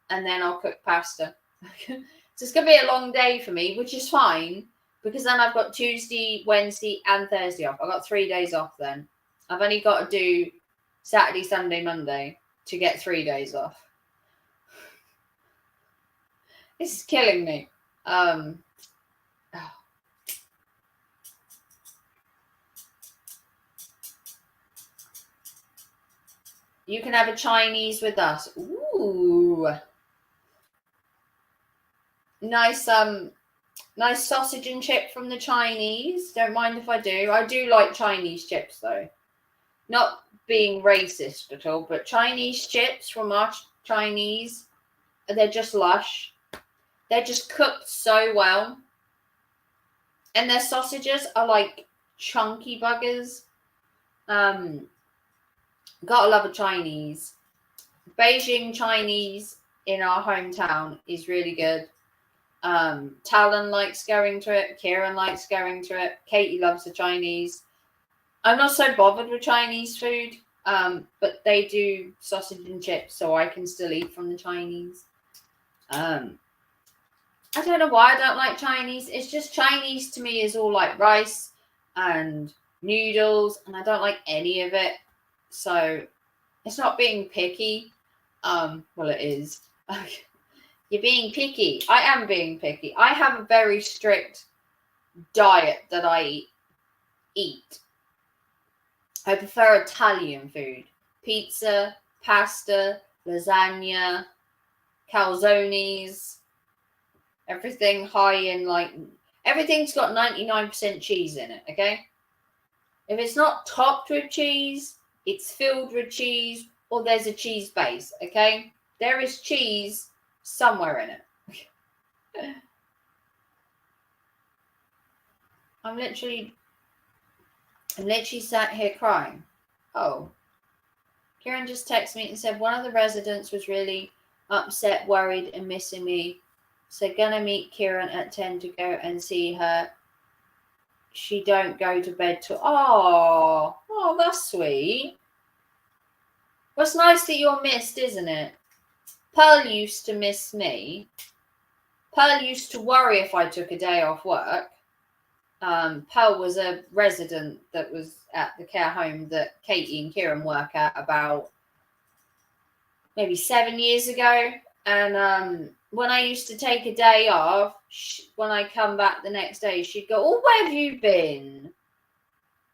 And then I'll cook pasta. So it's going to be a long day for me, which is fine, because then I've got Tuesday, Wednesday, and Thursday off. I've got 3 days off then. I've only got to do Saturday, Sunday, Monday to get 3 days off. This is killing me. You can have a Chinese with us. Ooh. Nice nice sausage and chip from the Chinese. Don't mind if I do. I do like Chinese chips though. Not being racist at all, but Chinese chips from our Chinese, they're just lush. They're just cooked so well. And their sausages are like chunky buggers. Gotta love a Chinese. Beijing Chinese in our hometown is really good. Talon likes going to it. Kieran likes going to it. Katie loves the Chinese. I'm not so bothered with Chinese food, but they do sausage and chips, so I can still eat from the Chinese. I don't know why I don't like Chinese. It's just Chinese to me is all like rice and noodles, and I don't like any of it. So it's not being picky. Well, it is. You're being picky. I am being picky. I have a very strict diet that I eat. I prefer Italian food. Pizza, pasta, lasagna, calzones. Everything high in everything's got 99% cheese in it, okay? If it's not topped with cheese, it's filled with cheese, or there's a cheese base, okay? There is cheese somewhere in it. I'm literally sat here crying. Oh. Kieran just texted me and said one of the residents was really upset, worried, and missing me. So gonna meet Kieran at 10 to go and see her. She don't go to bed till... Oh, that's sweet. Well, it's nice that you're missed, isn't it? Pearl used to miss me. Pearl used to worry if I took a day off work. Pearl was a resident that was at the care home that Katie and Kieran work at about maybe 7 years ago. And when I used to take a day off, when I come back the next day, she'd go, "Oh, where have you been?"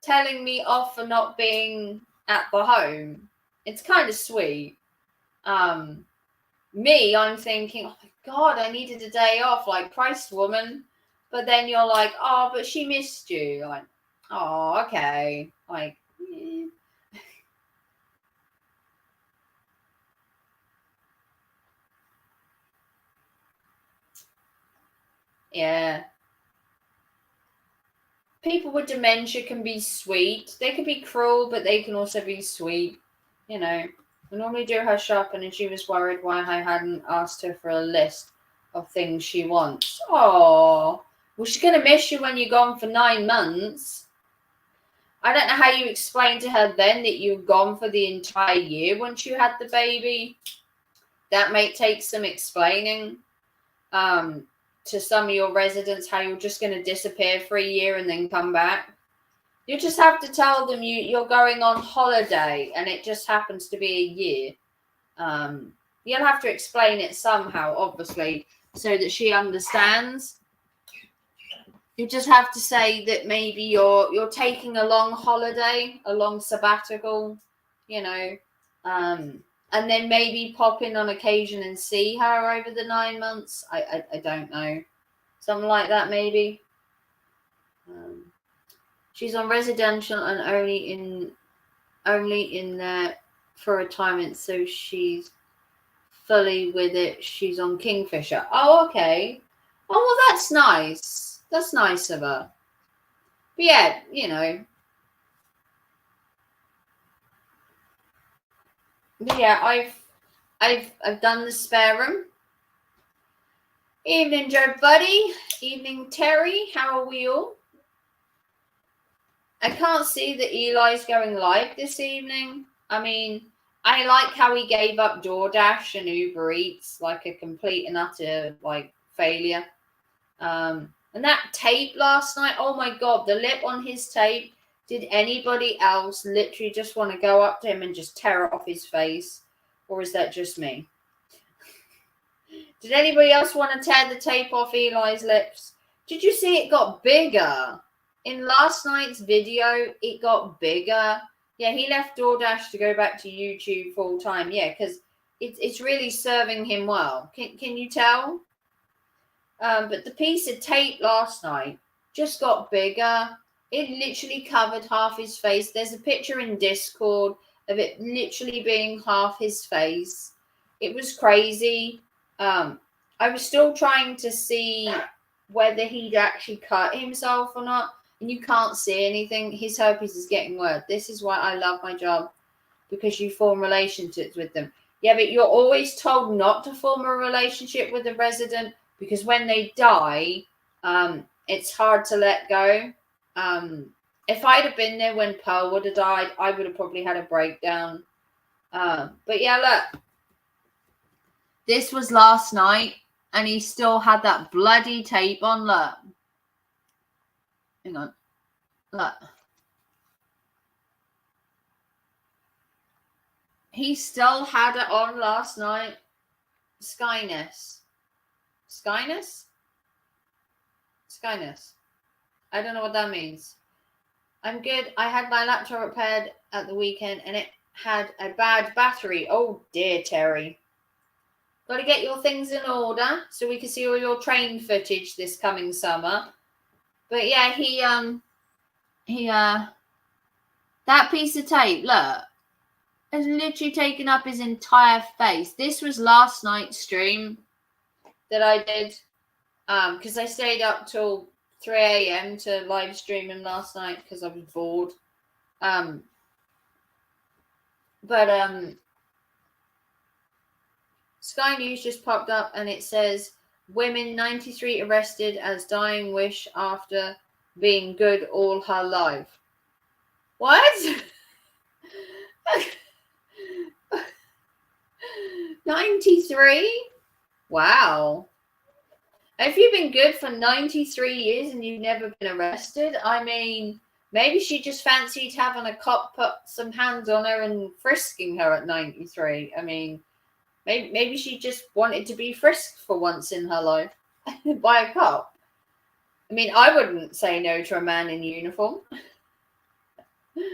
Telling me off for not being at the home. It's kind of sweet. Me, I'm thinking, oh my God, I needed a day off, like, Christ, woman. But then you're like, oh, but she missed you. Like, oh, okay. Like, eh. Yeah. people with dementia can be sweet. They can be cruel, but they can also be sweet. You know, I normally do her shopping, and she was worried why I hadn't asked her for a list of things she wants. Oh, well, she's going to miss you when you're gone for 9 months. I don't know how you explained to her then that you were gone for the entire year once you had the baby. That may take some explaining to some of your residents, how you're just going to disappear for a year and then come back. You just have to tell them you're going on holiday and it just happens to be a year. You'll have to explain it somehow, obviously, so that she understands. You just have to say that maybe you're taking a long holiday, a long sabbatical, you know, and then maybe pop in on occasion and see her over the 9 months. I don't know, something like that maybe. She's on residential and only in there for retirement, so she's fully with it. She's on Kingfisher. Oh, okay. Oh, well, that's nice. That's nice of her. But yeah, you know. But yeah, I've done the spare room. Evening, Joe Buddy. Evening, Terry. How are we all? I can't see that Eli's going live this evening. I mean, I like how he gave up DoorDash and Uber Eats, like a complete and utter failure. And that tape last night, oh my God, the lip on his tape. Did anybody else literally just want to go up to him and just tear it off his face? Or is that just me? Did anybody else want to tear the tape off Eli's lips? Did you see it got bigger? In last night's video, it got bigger. Yeah, he left DoorDash to go back to YouTube full time. Yeah, because it's really serving him well. Can you tell? But the piece of tape last night just got bigger. It literally covered half his face. There's a picture in Discord of it literally being half his face. It was crazy. I was still trying to see whether he'd actually cut himself or not. And you can't see anything. His herpes is getting worse. This is why I love my job, because you form relationships with them. Yeah, but you're always told not to form a relationship with a resident, because when they die, it's hard to let go. If I'd have been there when Pearl would have died, I would have probably had a breakdown. But yeah, look. This was last night, and he still had that bloody tape on. Look. Hang on. Look. He still had it on last night. Skyness. Skyness? Skyness. I don't know what that means. I'm good. I had my laptop repaired at the weekend and it had a bad battery. Oh dear, Terry. Got to get your things in order so we can see all your train footage this coming summer. But yeah, that piece of tape, look, has literally taken up his entire face. This was last night's stream that I did, because I stayed up till 3 a.m. to live stream him last night because I was bored. Sky News just popped up and it says, women 93 arrested as dying wish after being good all her life. What? 93? Wow. If you've been good for 93 years and you've never been arrested, I mean, maybe she just fancied having a cop put some hands on her and frisking her at 93. I mean, maybe she just wanted to be frisked for once in her life by a cop. I mean, I wouldn't say no to a man in uniform. If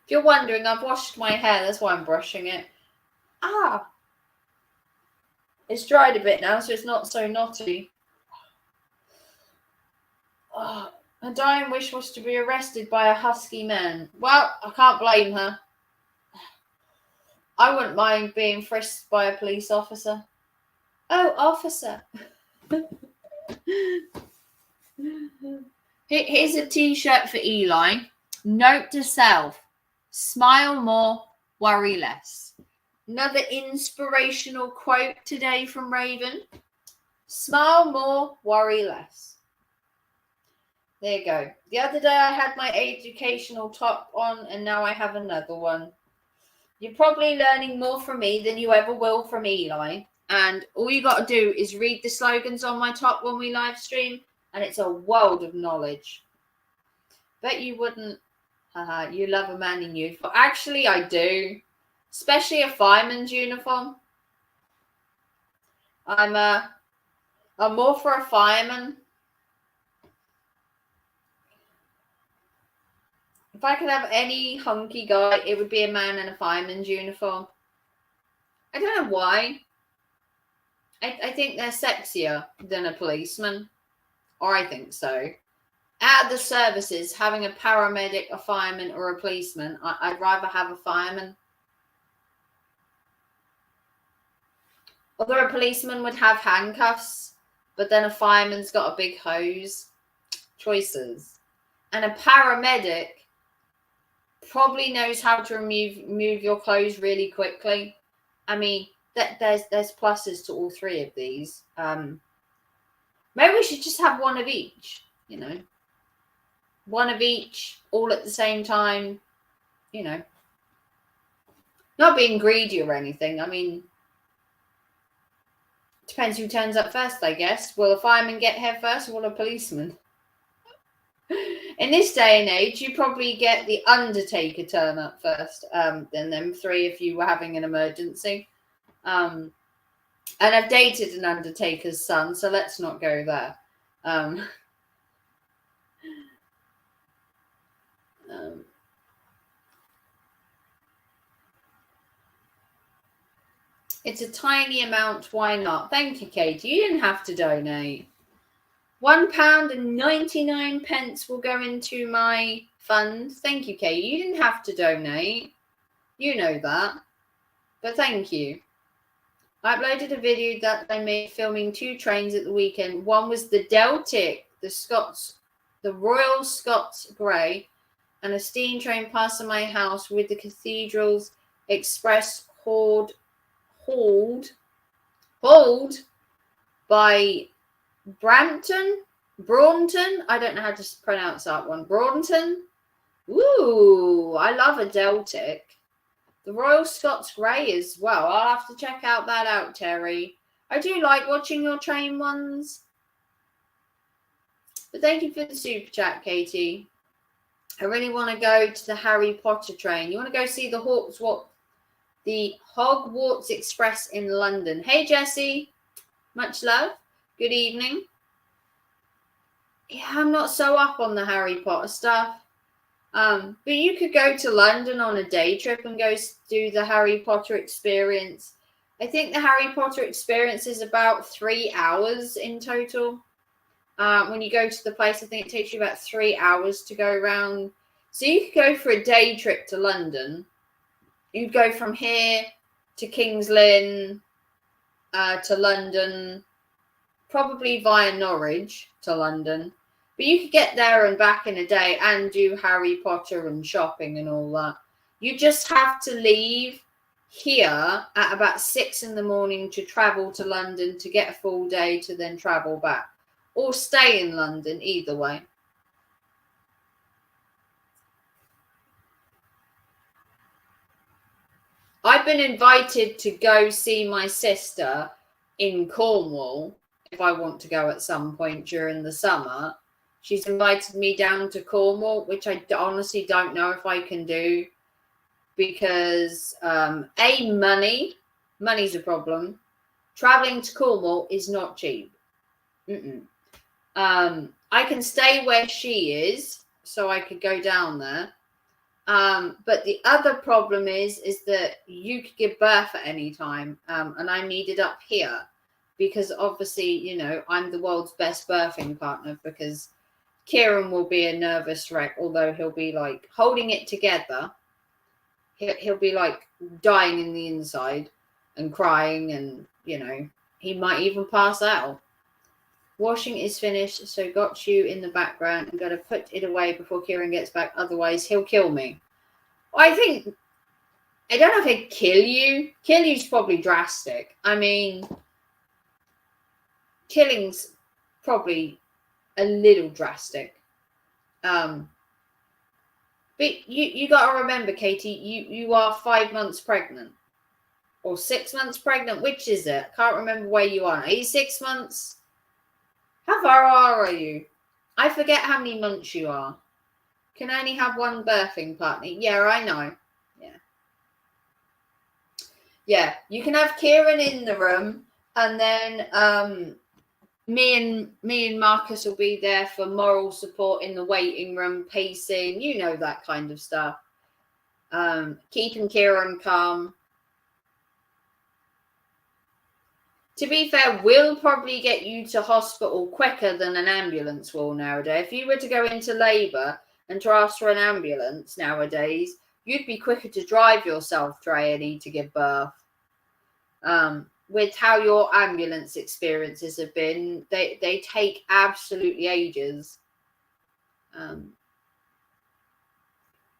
you're wondering, I've washed my hair. That's why I'm brushing it. It's dried a bit now, so it's not so knotty. Her dying wish was to be arrested by a husky man. Well, I can't blame her. I wouldn't mind being frisked by a police officer. Oh, officer. Here's a t-shirt for Eli. Note to self: smile more, worry less. Another inspirational quote today from Raven. Smile more, worry less. There you go. The other day I had my educational top on, and now I have another one. You're probably learning more from me than you ever will from Eli. And all you got to do is read the slogans on my top when we live stream, and it's a world of knowledge. Bet you wouldn't. Haha, you love a man in uniform. Actually, I do. Especially a fireman's uniform. I'm more for a fireman. If I could have any hunky guy, it would be a man in a fireman's uniform. I don't know why. I think they're sexier than a policeman. Or I think so. Out of the services, having a paramedic, a fireman, or a policeman, I'd rather have a fireman. Although a policeman would have handcuffs, but then a fireman's got a big hose. Choices. And a paramedic probably knows how to remove your clothes really quickly. I mean, there's pluses to all three of these. Maybe we should just have one of each, you know. One of each, all at the same time, you know. Not being greedy or anything. I mean, depends who turns up first, I guess. Will a fireman get here first, or will a policeman? In this day and age, you probably get the undertaker turn up first, then them three if you were having an emergency. And I've dated an undertaker's son, so let's not go there. It's a tiny amount. Why not? Thank you, Katie. You didn't have to donate. £1.99 will go into my fund. Thank you, Katie. You didn't have to donate. You know that. But thank you. I uploaded a video that I made filming 2 trains at the weekend. One was the Deltic, the Royal Scots Grey, and a steam train passing my house with the Cathedral's Express hauled by Braunton. I don't know how to pronounce that one. Braunton. Ooh, I love a Deltic. The Royal Scots Grey as well. I'll have to check that out, Terry. I do like watching your train ones. But thank you for the super chat, Katie. I really want to go to the Harry Potter train. You want to go see the Hogwarts Express in London. Hey, Jessie. Much love. Good evening. Yeah, I'm not so up on the Harry Potter stuff. But you could go to London on a day trip and go do the Harry Potter experience. I think the Harry Potter experience is about 3 hours in total. When you go to the place, I think it takes you about 3 hours to go around. So you could go for a day trip to London. You'd go from here to King's Lynn to London, probably via Norwich to London. But you could get there and back in a day and do Harry Potter and shopping and all that. You just have to leave here at about 6 in the morning to travel to London to get a full day to then travel back. Or stay in London, either way. I've been invited to go see my sister in Cornwall if I want to go at some point during the summer. She's invited me down to Cornwall, which I honestly don't know if I can do because, money's a problem. Traveling to Cornwall is not cheap. I can stay where she is, so I could go down there. But the other problem is that you could give birth at any time, and I need it up here because obviously, you know, I'm the world's best birthing partner because Kieran will be a nervous wreck, although he'll be like holding it together. He'll be like dying in the inside and crying, and you know, he might even pass out. Washing is finished, so got you in the background. I'm going to put it away before Kieran gets back. Otherwise, he'll kill me. I don't know if he'd kill you. Kill you's probably drastic. I mean, killing's probably a little drastic. But you got to remember, Katie, you are 5 months pregnant. Or 6 months pregnant. Which is it? Can't remember where you are. Are you 6 months? How far are you? I forget how many months you are. Can only have one birthing partner. Yeah, I know. Yeah, you can have Kieran in the room, and then me and Marcus will be there for moral support in the waiting room, pacing, you know, that kind of stuff. Keeping Kieran calm. To be fair, we'll probably get you to hospital quicker than an ambulance will nowadays. If you were to go into labour and to ask for an ambulance nowadays, you'd be quicker to drive yourself to A&E to give birth. With how your ambulance experiences have been, they take absolutely ages.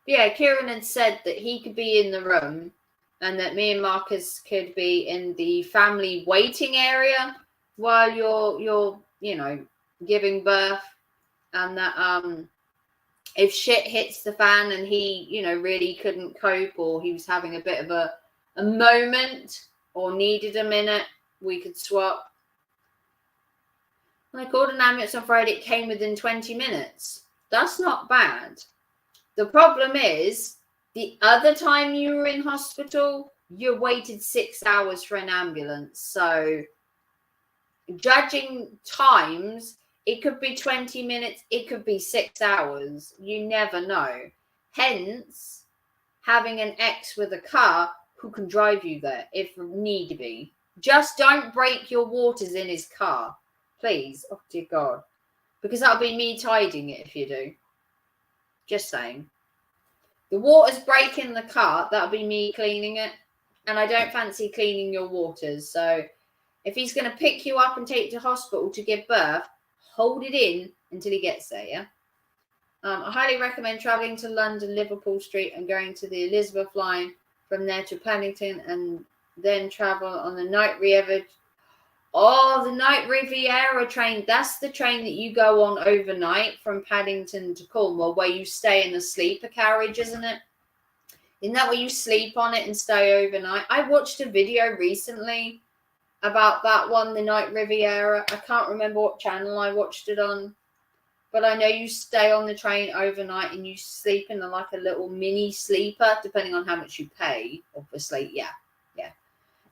Yeah, Kieran had said that he could be in the room and that me and Marcus could be in the family waiting area while you're you know, giving birth, and that if shit hits the fan and he, you know, really couldn't cope, or he was having a bit of a moment or needed a minute, we could swap. When I called an ambulance on Friday, it came within 20 minutes. That's not bad. The problem is, the other time you were in hospital, you waited 6 hours for an ambulance. So, judging times, it could be 20 minutes, it could be 6 hours. You never know. Hence, having an ex with a car who can drive you there if need be. Just don't break your waters in his car, please. Oh, dear God. Because that'll be me tidying it if you do. Just saying. The water's breaking the car, that'll be me cleaning it. And I don't fancy cleaning your waters. So if he's going to pick you up and take you to hospital to give birth, hold it in until he gets there, yeah? I highly recommend travelling to London, Liverpool Street, and going to the Elizabeth line from there to Paddington, and then travel on the Night Riviera. Oh, the Night Riviera train. That's the train that you go on overnight from Paddington to Cornwall, where you stay in a sleeper carriage, isn't it? Isn't that where you sleep on it and stay overnight? I watched a video recently about that one, the Night Riviera. I can't remember what channel I watched it on, but I know you stay on the train overnight and you sleep in like a little mini sleeper, depending on how much you pay, obviously. Yeah.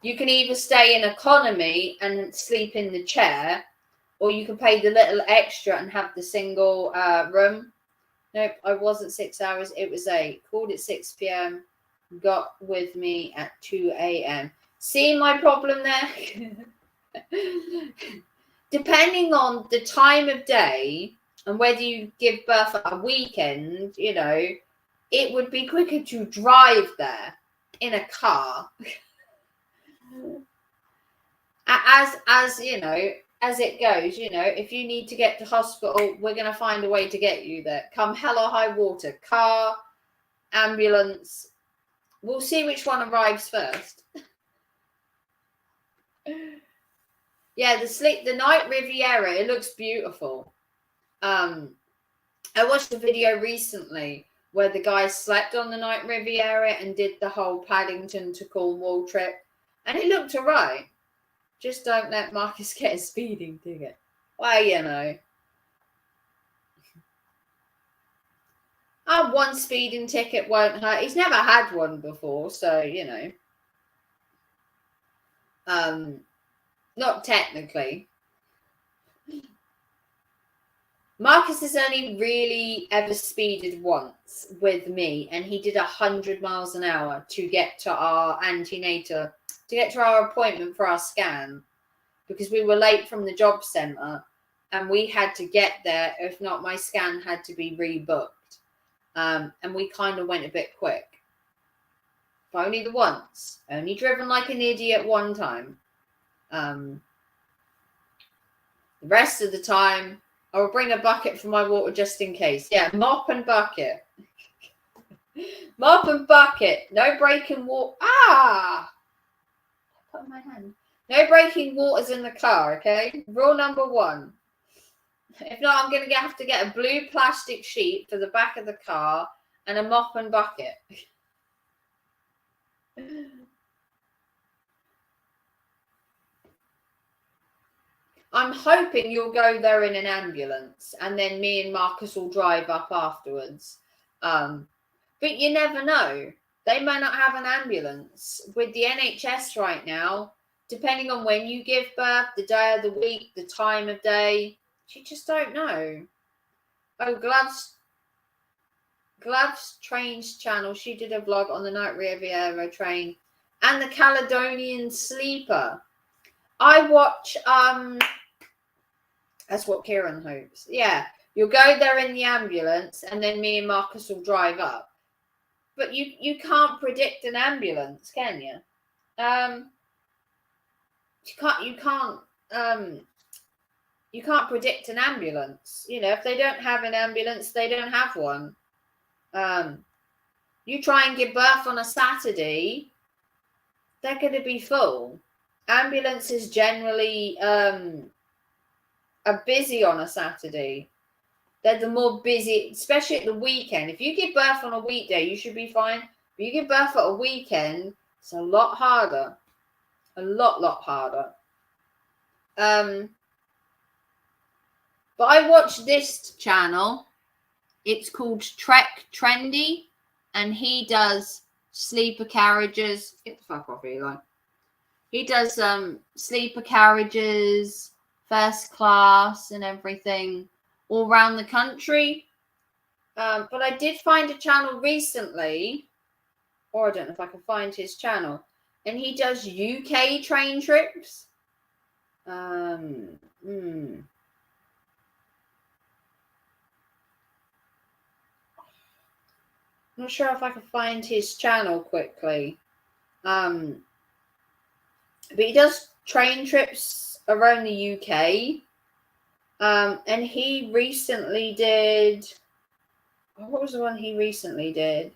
You can either stay in economy and sleep in the chair, or you can pay the little extra and have the single room. Nope, I wasn't 6 hours. It was 8. Called at 6 p.m. Got with me at 2 a.m. See my problem there? Depending on the time of day and whether you give birth at a weekend, you know, it would be quicker to drive there in a car. As you know, as it goes, you know, if you need to get to hospital, we're going to find a way to get you there. Come hell or high water, car, ambulance. We'll see which one arrives first. Yeah, the Night Riviera, it looks beautiful. I watched a video recently where the guy slept on the Night Riviera and did the whole Paddington to Cornwall trip, and it looked alright. Just don't let Marcus get a speeding ticket. Well, you know. One speeding ticket won't hurt. He's never had one before, so, you know. Not technically. Marcus has only really ever speeded once with me, and he did 100 miles an hour to get to our antenatal, to get to our appointment for our scan, because we were late from the job centre and we had to get there. If not, my scan had to be rebooked. And we kind of went a bit quick. But only the once. Only driven like an idiot one time. The rest of the time, I will bring a bucket for my water just in case. Yeah, mop and bucket. Mop and bucket. No breaking water. Ah! I put in my hand. No breaking waters in the car, okay? Rule number 1. If not, I'm going to have to get a blue plastic sheet for the back of the car and a mop and bucket. I'm hoping you'll go there in an ambulance and then me and Marcus will drive up afterwards. But you never know. They may not have an ambulance. With the NHS right now, depending on when you give birth, the day of the week, the time of day, you just don't know. Oh, Gloves Trains channel. She did a vlog on the Night Riviera train and the Caledonian Sleeper. I watch, that's what Kieran hopes. Yeah, you'll go there in the ambulance and then me and Marcus will drive up. But you can't predict an ambulance, can you? You can't predict an ambulance. You know, if they don't have an ambulance, they don't have one. You try and give birth on a Saturday, they're going to be full. Ambulances generally are busy on a Saturday. They're the more busy, especially at the weekend. If you give birth on a weekday, you should be fine. But you give birth at a weekend, it's a lot harder. A lot harder. But I watch this channel. It's called Trek Trendy. And he does sleeper carriages. Get the fuck off, Eli. He does sleeper carriages, first class and everything all around the country. But I did find a channel recently, or I don't know if I can find his channel, and he does UK train trips. Not sure if I can find his channel quickly. But he does train trips around the UK. And he recently did, what was the one he recently did?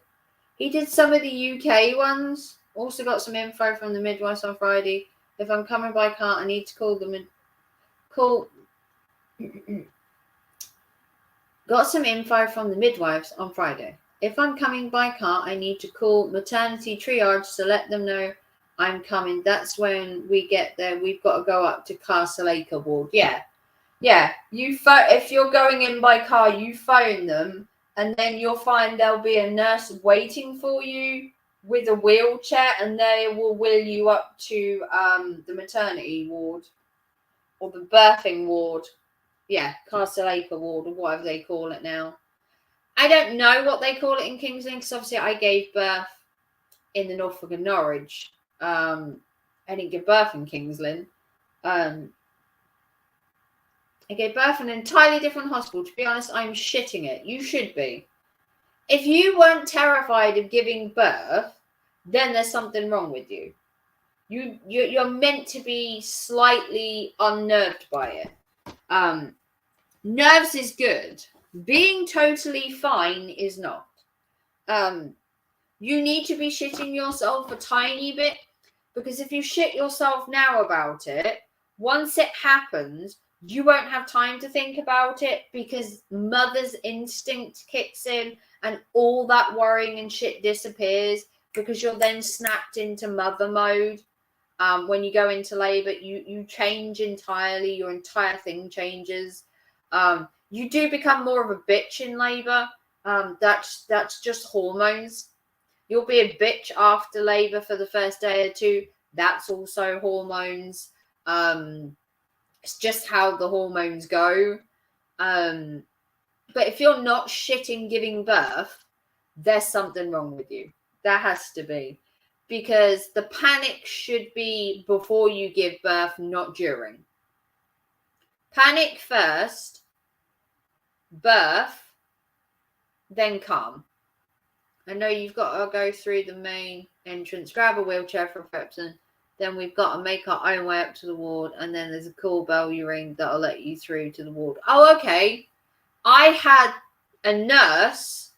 He did some of the UK ones. Also got some info from the midwives on Friday. If I'm coming by car, I need to call them and call. Got some info from the midwives on Friday. If I'm coming by car, I need to call maternity triage to let them know I'm coming. That's when we get there. We've got to go up to Castle Acre ward. Yeah. If you're going in by car, you phone them, and then you'll find there'll be a nurse waiting for you with a wheelchair, and they will wheel you up to the maternity ward or the birthing ward. Yeah, Castle Acre ward or whatever they call it now. I don't know what they call it in King's Lynn because obviously I gave birth in the Norfolk and Norwich. I didn't give birth in King's Lynn. I gave birth in an entirely different hospital. To be honest, I'm shitting it. You should be. If you weren't terrified of giving birth, then there's something wrong with you. You're meant to be slightly unnerved by it. Nerves is good. Being totally fine is not. You need to be shitting yourself a tiny bit, because if you shit yourself now about it, once it happens, you won't have time to think about it because mother's instinct kicks in and all that worrying and shit disappears because you're then snapped into mother mode. When you go into labor, you change entirely. Your entire thing changes. You do become more of a bitch in labor. That's just hormones. You'll be a bitch after labor for the first day or two. That's also hormones. It's just how the hormones go. But if you're not shitting giving birth, there's something wrong with you. There has to be. Because the panic should be before you give birth, not during. Panic first, birth, then calm. I know you've got to go through the main entrance, grab a wheelchair for Pepsin. Then we've got to make our own way up to the ward, and then there's a call bell you ring that'll let you through to the ward. Oh, okay. I had a nurse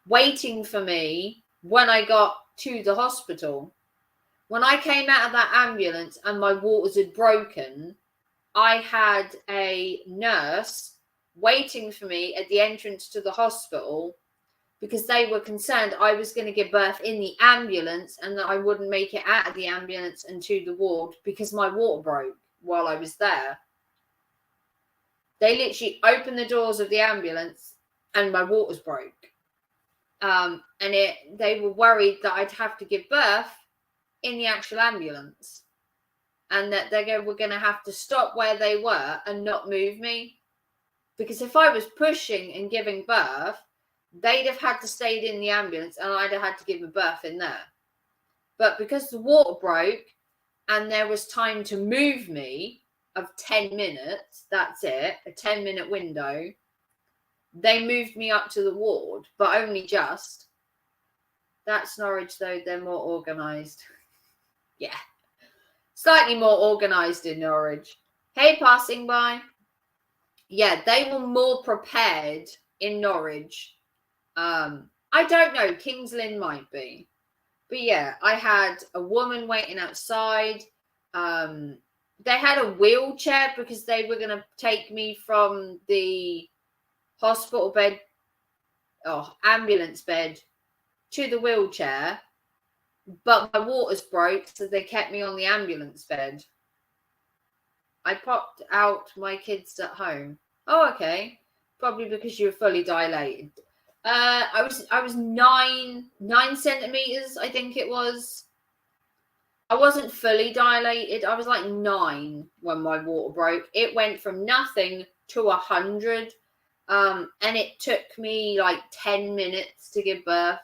waiting for me when I got to the hospital. When I came out of that ambulance and my waters had broken, I had a nurse waiting for me at the entrance to the hospital because they were concerned I was going to give birth in the ambulance and that I wouldn't make it out of the ambulance and to the ward because my water broke while I was there. They literally opened the doors of the ambulance and my waters broke. They were worried that I'd have to give birth in the actual ambulance and that they were going to have to stop where they were and not move me. Because if I was pushing and giving birth, they'd have had to stay in the ambulance and I'd have had to give a birth in there. But because the water broke and there was time to move me of 10 minutes, that's it, a 10-minute window, they moved me up to the ward, but only just. That's Norwich, though. They're more organised. Yeah. Slightly more organised in Norwich. Hey, passing by. Yeah, they were more prepared in Norwich. I don't know. Kings Lynn might be. But yeah, I had a woman waiting outside. They had a wheelchair because they were going to take me from the hospital bed, ambulance bed, to the wheelchair. But my waters broke, so they kept me on the ambulance bed. I popped out my kids at home. Oh, okay. Probably because you were fully dilated. I was 9 centimeters, I think it was. I wasn't fully dilated. I was like 9 when my water broke. It went from nothing to 100. And it took me like 10 minutes to give birth.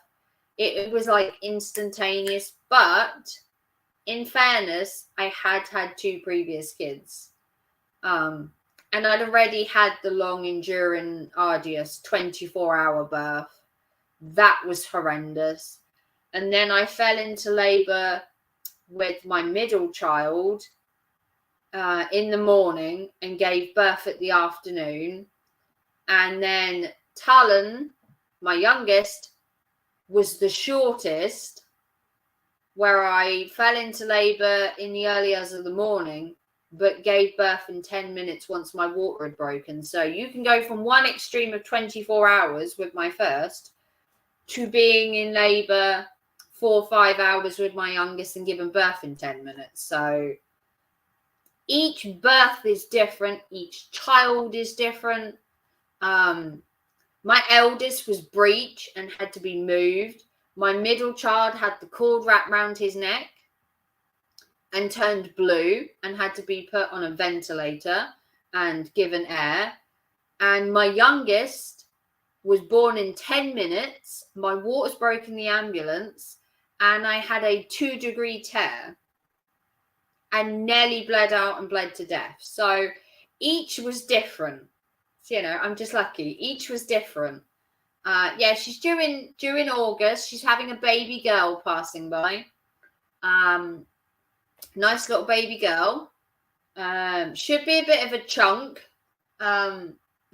It was like instantaneous. But in fairness, I had 2 previous kids. And I'd already had the long, enduring, arduous 24-hour birth. That was horrendous. And then I fell into labour with my middle child in the morning and gave birth at the afternoon. And then Talon, my youngest, was the shortest, where I fell into labour in the early hours of the morning, but gave birth in 10 minutes once my water had broken. So you can go from one extreme of 24 hours with my first to being in labour 4 or 5 hours with my youngest and giving birth in 10 minutes. So each birth is different. Each child is different. My eldest was breech and had to be moved. My middle child had the cord wrapped around his neck and turned blue and had to be put on a ventilator and given air. And my youngest was born in 10 minutes. My waters broke in the ambulance and I had a 2-degree tear and nearly bled out and bled to death. So each was different. So, I'm just lucky. Each was different. Yeah, she's due in August. She's having a baby girl passing by. Nice little baby girl. Should be a bit of a chunk,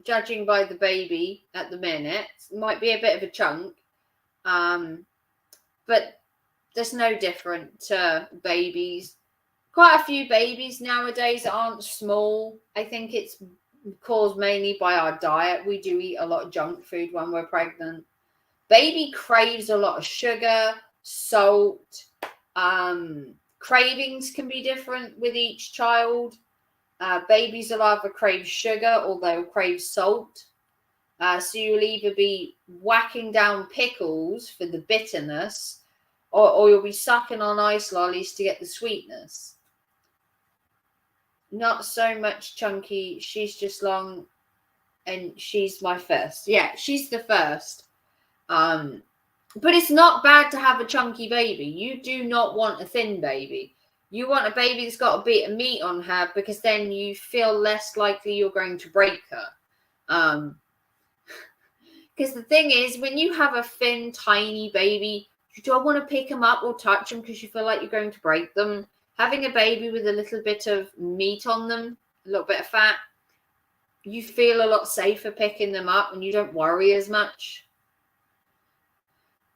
judging by the baby at the minute. Might be a bit of a chunk. But there's no different to babies. Quite a few babies nowadays aren't small. I think it's caused mainly by our diet. We do eat a lot of junk food when we're pregnant. Baby craves a lot of sugar, salt. Cravings can be different with each child. Babies will either crave sugar or they'll crave salt. So you'll either be whacking down pickles for the bitterness, or you'll be sucking on ice lollies to get the sweetness. Not so much chunky. She's just long, and she's my first. Yeah, she's the first. But it's not bad to have a chunky baby. You do not want a thin baby. You want a baby that's got a bit of meat on her, because then you feel less likely you're going to break her. Because the thing is, when you have a thin, tiny baby, you don't want to pick them up or touch them because you feel like you're going to break them. having a baby with a little bit of meat on them, a little bit of fat, you feel a lot safer picking them up and you don't worry as much.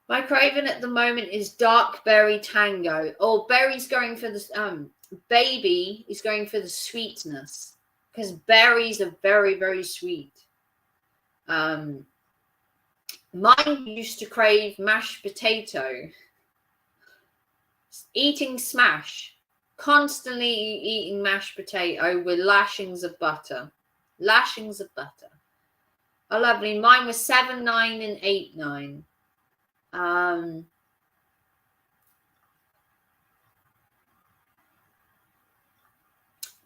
My craving at the moment is dark berry tango. Oh, berry's going for the baby is going for the sweetness, because berries are very, very sweet. Mine used to crave mashed potato. Eating smash, constantly eating mashed potato with lashings of butter. Lashings of butter. Oh, lovely. Mine was 7, 9, and 8, 9.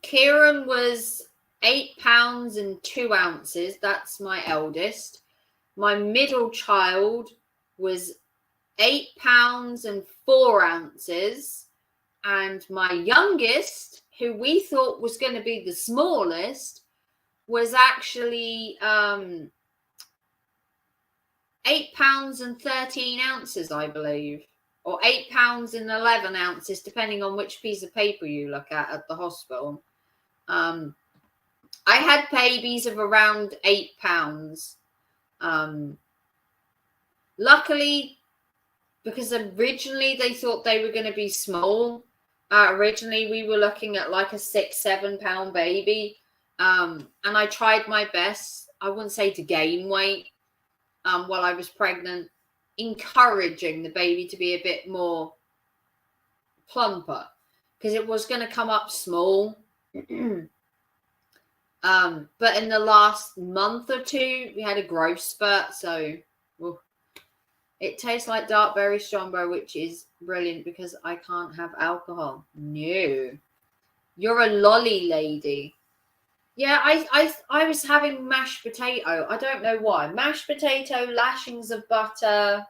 Kieran was 8 pounds and 2 ounces. That's my eldest. My middle child was 8 pounds and 4 ounces. And my youngest, who we thought was going to be the smallest, was actually 8 pounds and 13 ounces, I believe, or 8 pounds and 11 ounces, depending on which piece of paper you look at the hospital. I had babies of around 8 pounds. Luckily, because originally they thought they were going to be small. Originally, we were looking at like a 6-7 pound baby. And I tried my best, I wouldn't say to gain weight, while I was pregnant, encouraging the baby to be a bit more plumper, because it was going to come up small. But in the last month or two, we had a growth spurt, so it tastes like dark berry strongbow, which is brilliant because I can't have alcohol. No, you're a lolly lady. Yeah, I was having mashed potato. I don't know why. Mashed potato, lashings of butter.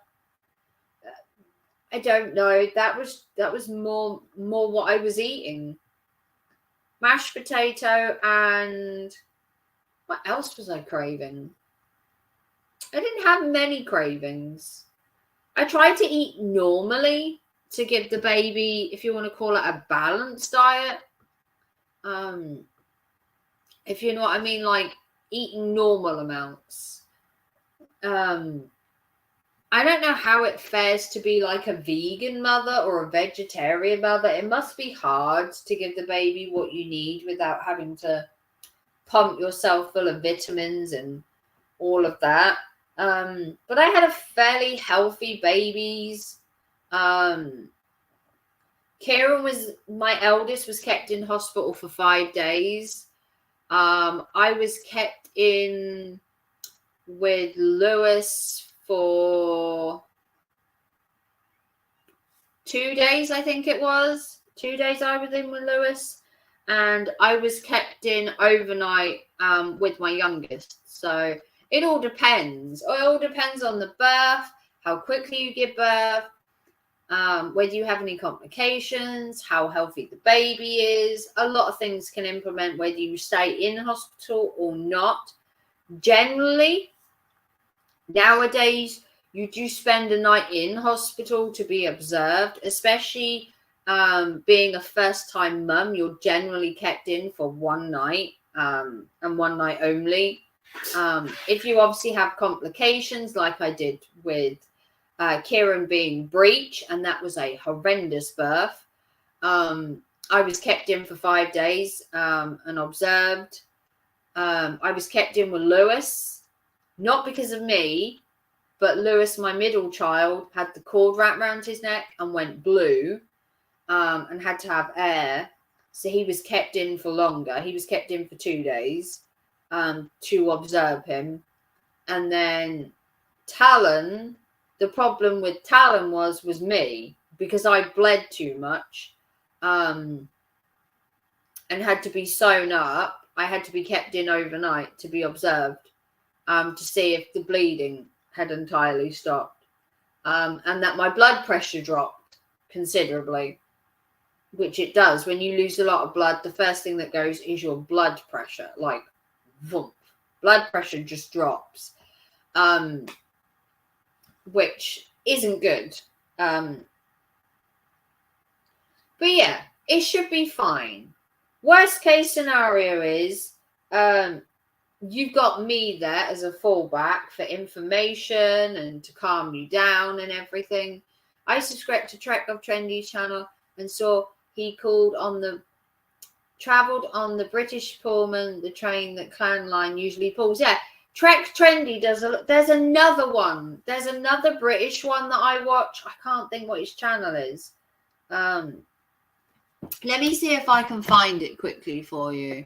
I don't know. That was more what I was eating. Mashed potato, and what else was I craving? I didn't have many cravings. I tried to eat normally to give the baby, if you want to call it, a balanced diet. If you know what I mean, like eating normal amounts. I don't know how it fares to be like a vegan mother or a vegetarian mother. It must be hard to give the baby what you need without having to pump yourself full of vitamins and all of that. But I had a fairly healthy babies. Kieran my eldest was kept in hospital for 5 days. I was kept in with Lewis for 2 days, I think it was. 2 days I was in with Lewis, and I was kept in overnight with my youngest. So it all depends. It all depends on the birth, how quickly you give birth, whether you have any complications, how healthy the baby is. A lot of things can implement whether you stay in hospital or not. Generally, nowadays, you do spend a night in hospital to be observed, especially being a first-time mum. You're generally kept in for one night and one night only. If you obviously have complications, like I did with Kieran being breech, and that was a horrendous birth. I was kept in for 5 days and observed. I was kept in with Lewis, not because of me, but Lewis, my middle child, had the cord wrapped around his neck and went blue and had to have air. So he was kept in for longer. He was kept in for 2 days to observe him. And then Talon, the problem with Talon was me, because I bled too much and had to be sewn up. I had to be kept in overnight to be observed to see if the bleeding had entirely stopped, and that my blood pressure dropped considerably, which it does. When you lose a lot of blood, the first thing that goes is your blood pressure. Like, vroom, blood pressure just drops, which isn't good. But yeah, it should be fine. Worst case scenario is you've got me there as a fallback for information and to calm you down and everything. I subscribed to Trek of Trendy's channel and saw he travelled on the British Pullman, the train that Clan Line usually pulls. Yeah, Trek Trendy does there's another one. There's another British one that I watch. I can't think what his channel is. Let me see if I can find it quickly for you.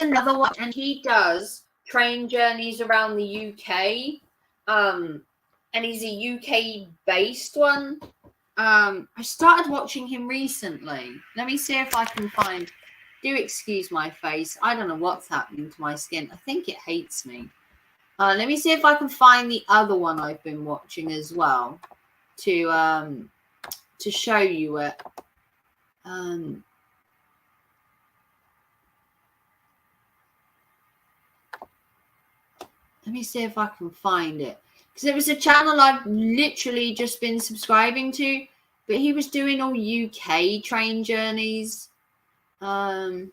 Another one, and he does train journeys around the UK. And he's a UK based one. I started watching him recently. Let me see if I can find. Do excuse my face. I don't know what's happening to my skin. I think it hates me. Let me see if I can find the other one I've been watching as well to show you it. Let me see if I can find it. Because it was a channel I've literally just been subscribing to. But he was doing all UK train journeys. Let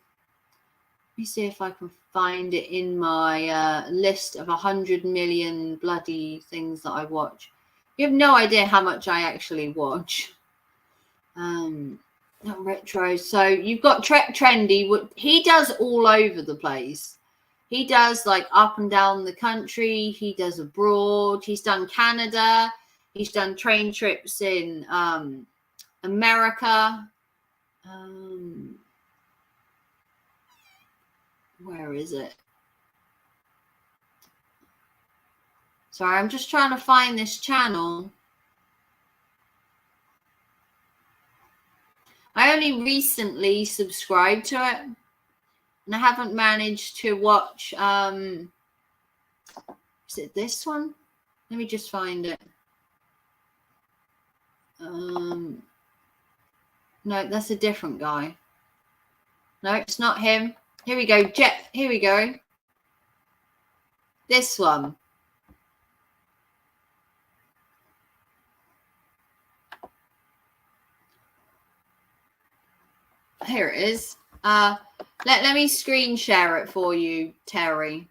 me see if I can find it in my list of 100 million bloody things that I watch. You have no idea how much I actually watch. Not retro. So you've got Trek Trendy. He does all over the place. He does like up and down the country. He does abroad. He's done Canada. He's done train trips in America. Where is it? Sorry, I'm just trying to find this channel. I only recently subscribed to it. And I haven't managed to watch, is it this one? Let me just find it. No, that's a different guy. No, it's not him. Here we go. Here we go. This one. Here it is. Let me screen share it for you, Terry.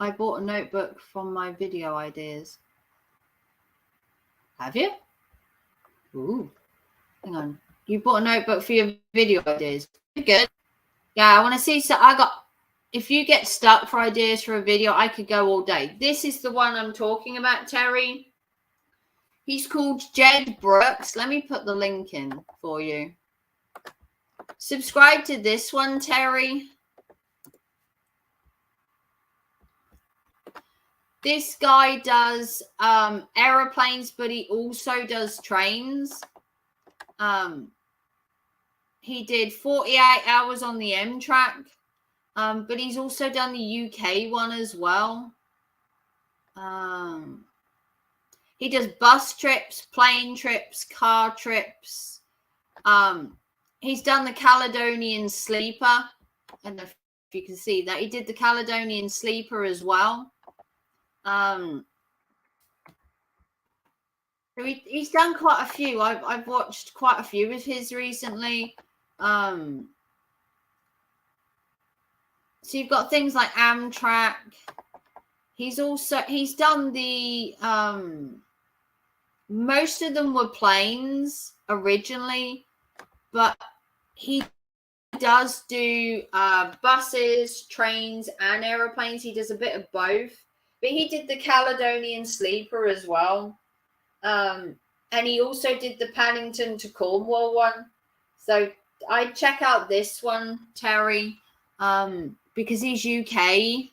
I bought a notebook from my video ideas. Have you? Ooh. Hang on. You bought a notebook for your video ideas. Good. Yeah, I want to see. So if you get stuck for ideas for a video, I could go all day. This is the one I'm talking about, Terry. He's called Jed Brooks. Let me put the link in for you. Subscribe to this one, Terry. This guy does aeroplanes, but he also does trains. He did 48 hours on the Amtrak, but he's also done the UK one as well. He does bus trips, plane trips, car trips. He's done the Caledonian Sleeper. I don't know if you can see that. He did the Caledonian Sleeper as well. So he's done quite a few. I've watched quite a few of his recently. So you've got things like Amtrak. He's done the most of them were planes originally, but he does do buses, trains, and aeroplanes. He does a bit of both. But he did the Caledonian Sleeper as well. And he also did the Paddington to Cornwall one. So I'd check out this one, Terry, because he's UK.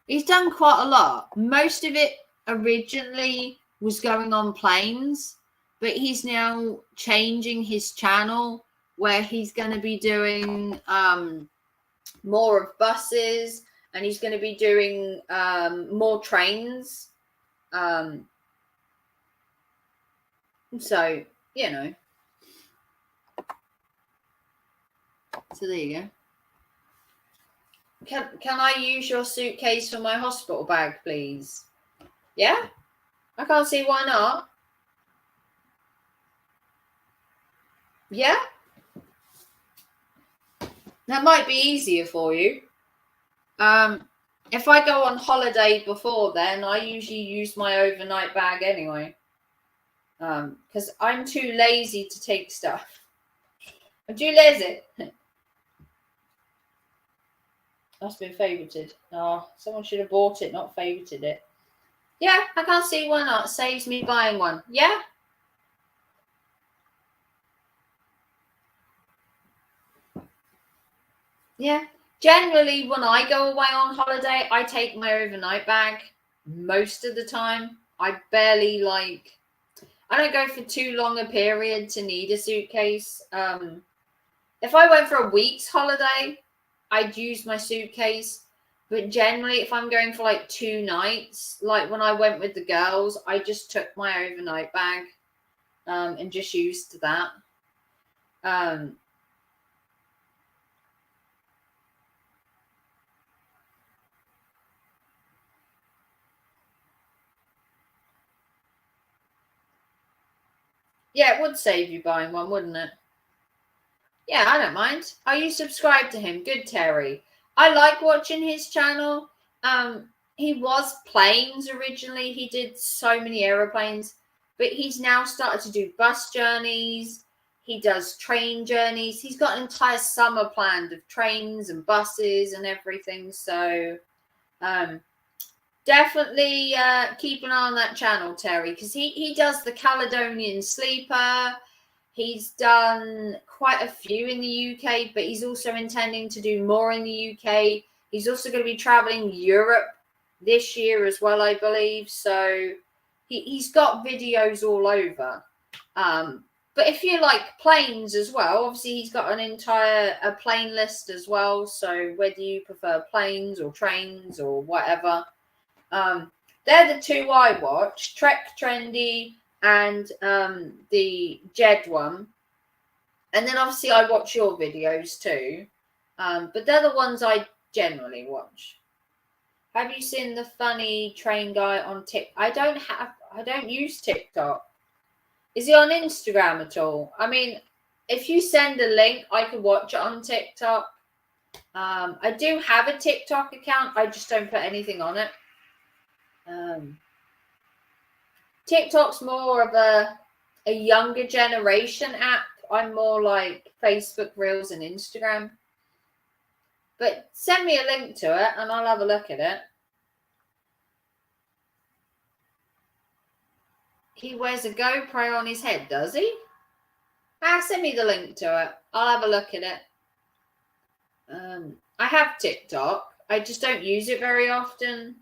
He's done quite a lot. Most of it originally was going on planes, but he's now changing his channel where he's going to be doing more of buses, and he's going to be doing more trains. So, you know. So there you go. Can I use your suitcase for my hospital bag, please? Yeah? I can't see why not. Yeah? That might be easier for you. If I go on holiday before then, I usually use my overnight bag anyway. Because I'm too lazy to take stuff. I'm too lazy. That's been favorited. Oh, someone should have bought it, not favorited it. Yeah, I can't see why not. Saves me buying one. Yeah? Yeah. Generally, when I go away on holiday, I take my overnight bag most of the time. I barely I don't go for too long a period to need a suitcase. If I went for a week's holiday, I'd use my suitcase. But generally, if I'm going for like 2 nights, like when I went with the girls, I just took my overnight bag and just used that. Yeah, it would save you buying one, wouldn't it? Yeah, I don't mind. Are you subscribed to him? Good, Terry. I like watching his channel. He was planes originally. He did so many aeroplanes, but he's now started to do bus journeys. He does train journeys. He's got an entire summer planned of trains and buses and everything. So, definitely keep an eye on that channel, Terry, because he does the Caledonian Sleeper. He's done quite a few in the UK, but he's also intending to do more in the UK. He's also going to be traveling Europe this year as well, I believe. So he's got videos all over. But if you like planes as well, obviously he's got an entire plane list as well. So whether you prefer planes or trains or whatever, they're the two I watch: Trek Trendy and the Jed one. And then obviously I watch your videos too. But they're the ones I generally watch. Have you seen the funny train guy on TikTok? I don't use TikTok. Is he on Instagram at all? I mean, if you send a link, I could watch it on TikTok. I do have a TikTok account. I just don't put anything on it. TikTok's more of a younger generation app. I'm more like Facebook Reels and Instagram. But send me a link to it and I'll have a look at it. He wears a GoPro on his head, does he? Send me the link to it. I'll have a look at it. I have TikTok. I just don't use it very often.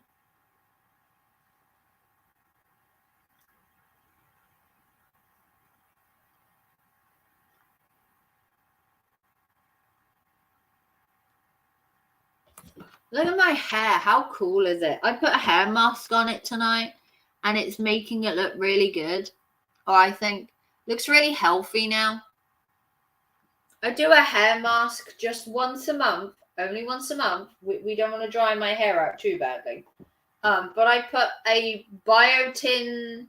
Look at my hair. How cool is it? I put a hair mask on it tonight and it's making it look really good. Or I think looks really healthy now. I do a hair mask just once a month, only once a month. We don't want to dry my hair out too badly. But I put a biotin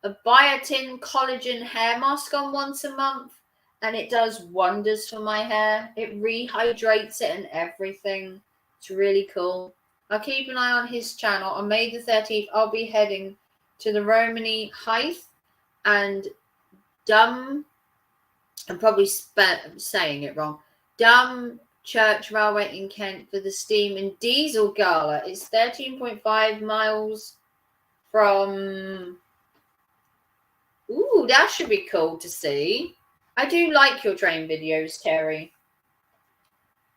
collagen hair mask on once a month and it does wonders for my hair. It rehydrates it and everything. It's really cool. I'll keep an eye on his channel. On May the 13th, I'll be heading to the Romany Hythe and I'm probably saying it wrong. Church Railway in Kent for the Steam and Diesel Gala. It's 13.5 miles from... Ooh, that should be cool to see. I do like your train videos, Terry.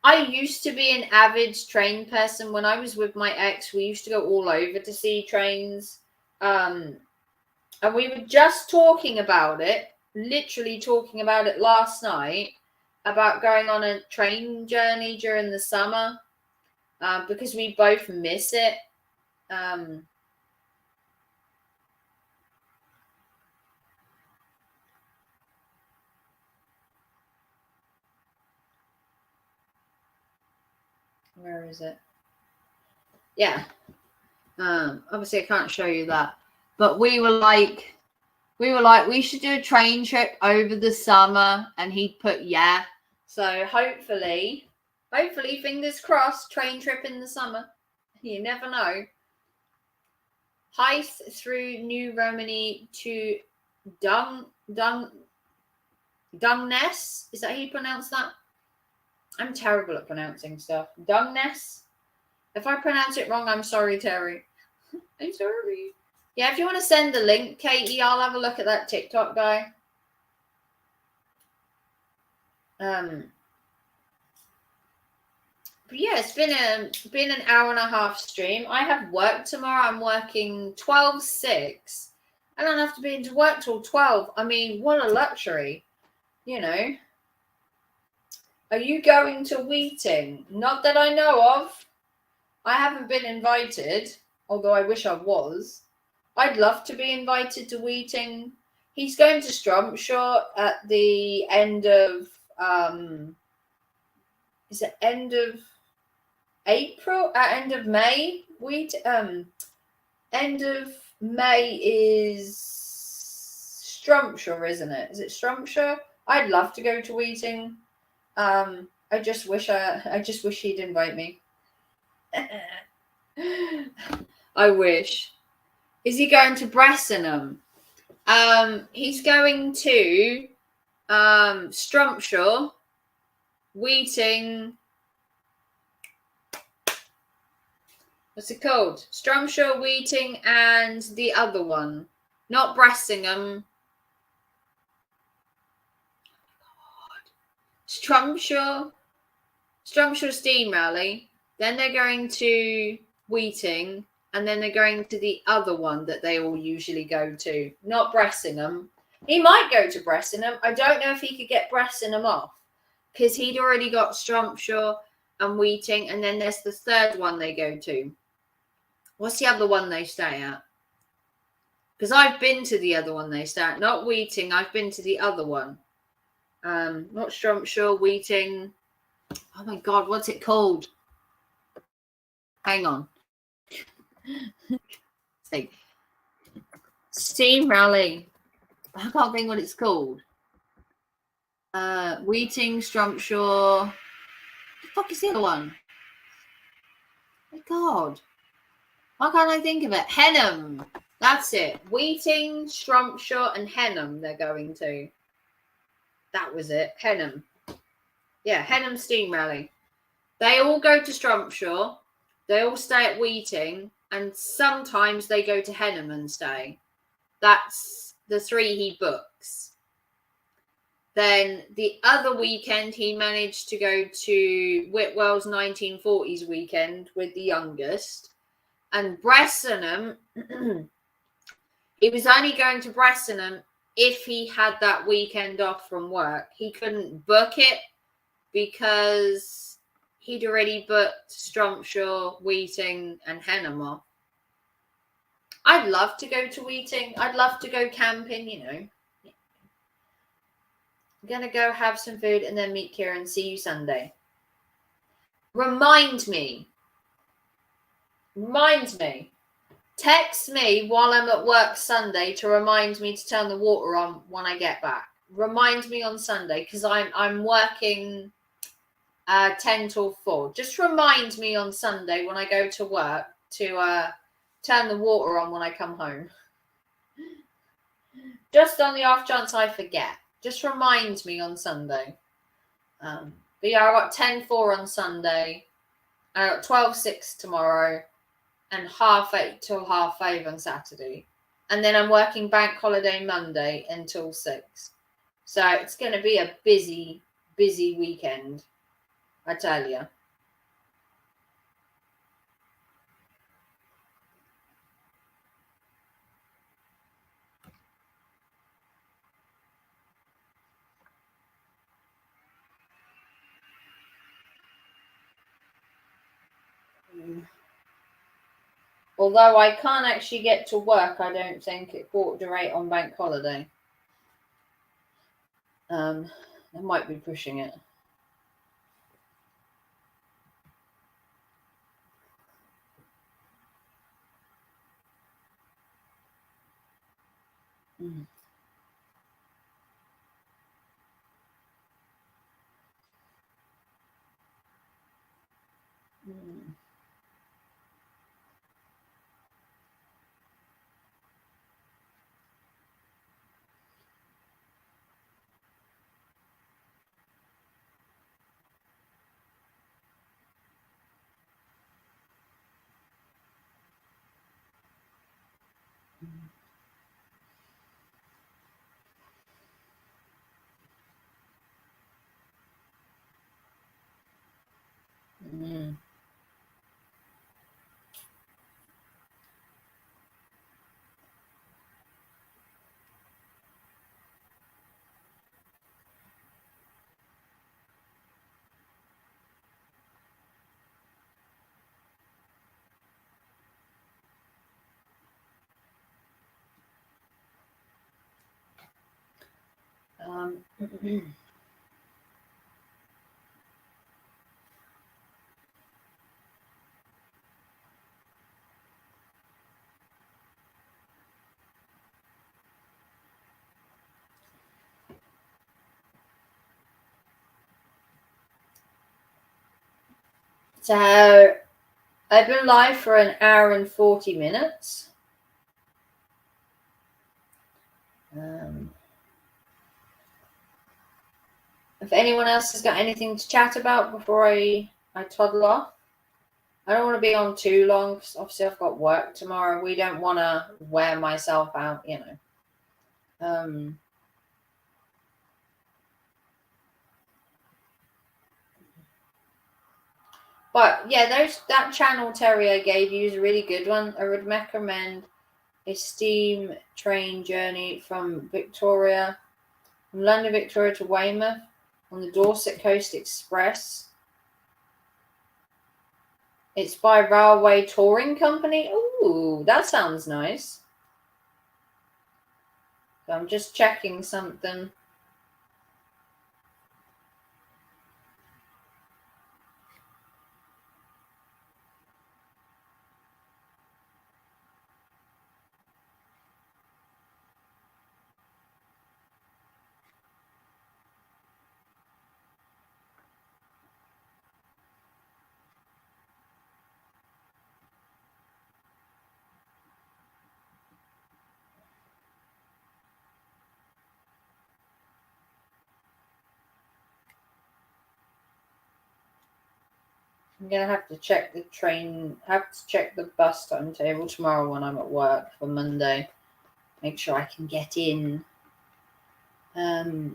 I used to be an avid train person. When I was with my ex, we used to go all over to see trains. And we were just talking about it, literally talking about it last night, about going on a train journey during the summer because we both miss it. Where is it? Yeah. Obviously I can't show you that, but we were like, we should do a train trip over the summer, and he'd put yeah. So hopefully, fingers crossed, train trip in the summer. You never know. Heist through New Romany to Dungness. Is that how you pronounce that? I'm terrible at pronouncing stuff. Dungness. If I pronounce it wrong, I'm sorry, Terry. I'm sorry. Yeah, if you want to send the link, Katie, I'll have a look at that TikTok guy. But yeah, it's been an hour and a half stream. I have work tomorrow. I'm working 12-6. I don't have to be into work till 12. I mean, what a luxury, you know. Are you going to Wheating? Not that I know of. I haven't been invited, although I wish I was. I'd love to be invited to Wheating. He's going to Strumpshaw at the end of is it end of April? End of May? End of May is Strumpshaw, isn't it? Is it Strumpshaw? I'd love to go to Wheating. I just wish he'd invite me. I wish. Is he going to Bressingham? He's going to Strumpshaw, Wheating. What's it called? Strumpshaw, Wheating, and the other one. Not Bressingham. Strumpshaw Steam Rally. Then they're going to Wheating, and then they're going to the other one that they all usually go to. Not Bressingham. He might go to Bressingham. I don't know if he could get Bressingham off, because he'd already got Strumpshaw and Wheating, and then there's the third one they go to. What's the other one they stay at? Because I've been to the other one they stay at. Not Wheating. I've been to the other one. Not Strumpshaw, Wheating. Oh my God, what's it called? Hang on. Steam Rally. I can't think what it's called. Wheating, Strumpshaw. What the fuck is the other one? Oh my God. Why can't I think of it? Henham. That's it. Wheating, Strumpshaw, and Henham they're going to. That was it. Henham. Yeah, Henham Steam Rally. They all go to Strumpshaw. They all stay at Wheating. And sometimes they go to Henham and stay. That's the 3 he books. Then the other weekend, he managed to go to Whitwell's 1940s weekend with the youngest. And Bressingham, he was only going to Bressingham if he had that weekend off from work. He couldn't book it because he'd already booked Strumpshaw, Wheating, and Henham off. I'd love to go to Wheating. I'd love to go camping, you know. I'm going to go have some food and then meet Kieran. See you Sunday. Remind me. Text me while I'm at work Sunday to remind me to turn the water on when I get back. Remind me on Sunday, because I'm working 10 till 4. Just remind me on Sunday when I go to work to turn the water on when I come home. Just on the off chance I forget. Just remind me on Sunday. But yeah, I got 10-4 on Sunday. I got 12-6 tomorrow. And 8:30 till 5:30 on Saturday. And then I'm working bank holiday Monday until 6. So it's going to be a busy, busy weekend, I tell you. Although I can't actually get to work, I don't think, at 8:45 on bank holiday. I might be pushing it. Mm. Mm. Mm. So I've been live for an hour and 40 minutes. If anyone else has got anything to chat about before I toddle off, I don't want to be on too long because obviously I've got work tomorrow. We don't want to wear myself out, you know. But yeah, that channel Terry I gave you is a really good one. I would recommend a steam train journey from London Victoria to Weymouth on the Dorset Coast Express. It's by Railway Touring Company. Ooh, that sounds nice. So I'm just checking something. I'm gonna have to check the bus timetable tomorrow when I'm at work for Monday. Make sure I can get in. The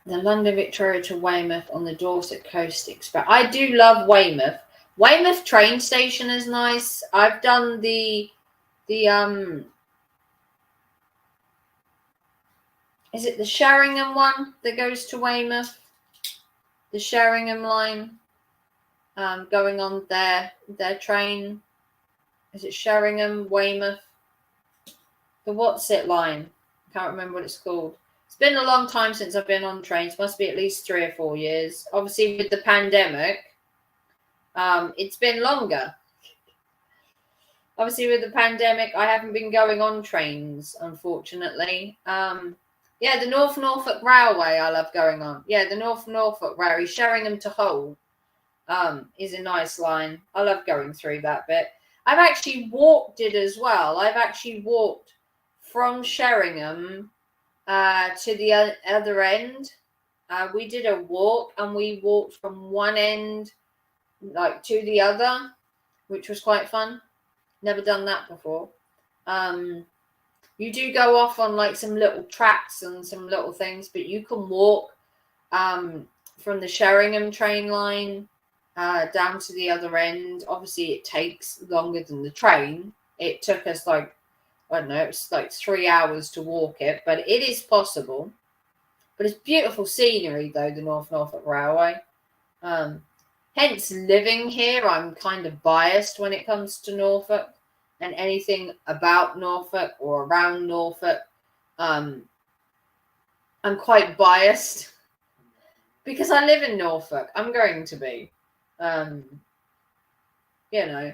London Victoria to Weymouth on the Dorset Coast Express. I do love Weymouth. Weymouth train station is nice. I've done the is it the Sheringham one that goes to Weymouth? The Sheringham line, going on their train. Is it Sheringham, Weymouth? The what's it line? I can't remember what it's called. It's been a long time since I've been on trains. Must be at least 3 or 4 years. Obviously, with the pandemic, it's been longer. Obviously, with the pandemic, I haven't been going on trains, unfortunately. Yeah, the North Norfolk Railway I love going on. Yeah, the North Norfolk Railway, Sheringham to Hull, is a nice line. I love going through that bit. I've actually walked it as well. I've actually walked from Sheringham to the other end. We did a walk and we walked from one end like to the other, which was quite fun. Never done that before. You do go off on like some little tracks and some little things, but you can walk from the Sheringham train line down to the other end. Obviously, it takes longer than the train. It took us like, I don't know, it's like 3 hours to walk it, but it is possible. But it's beautiful scenery, though, the North Norfolk Railway. Hence, living here, I'm kind of biased when it comes to Norfolk and anything about Norfolk or around Norfolk. I'm quite biased because I live in Norfolk. I'm going to be, you know.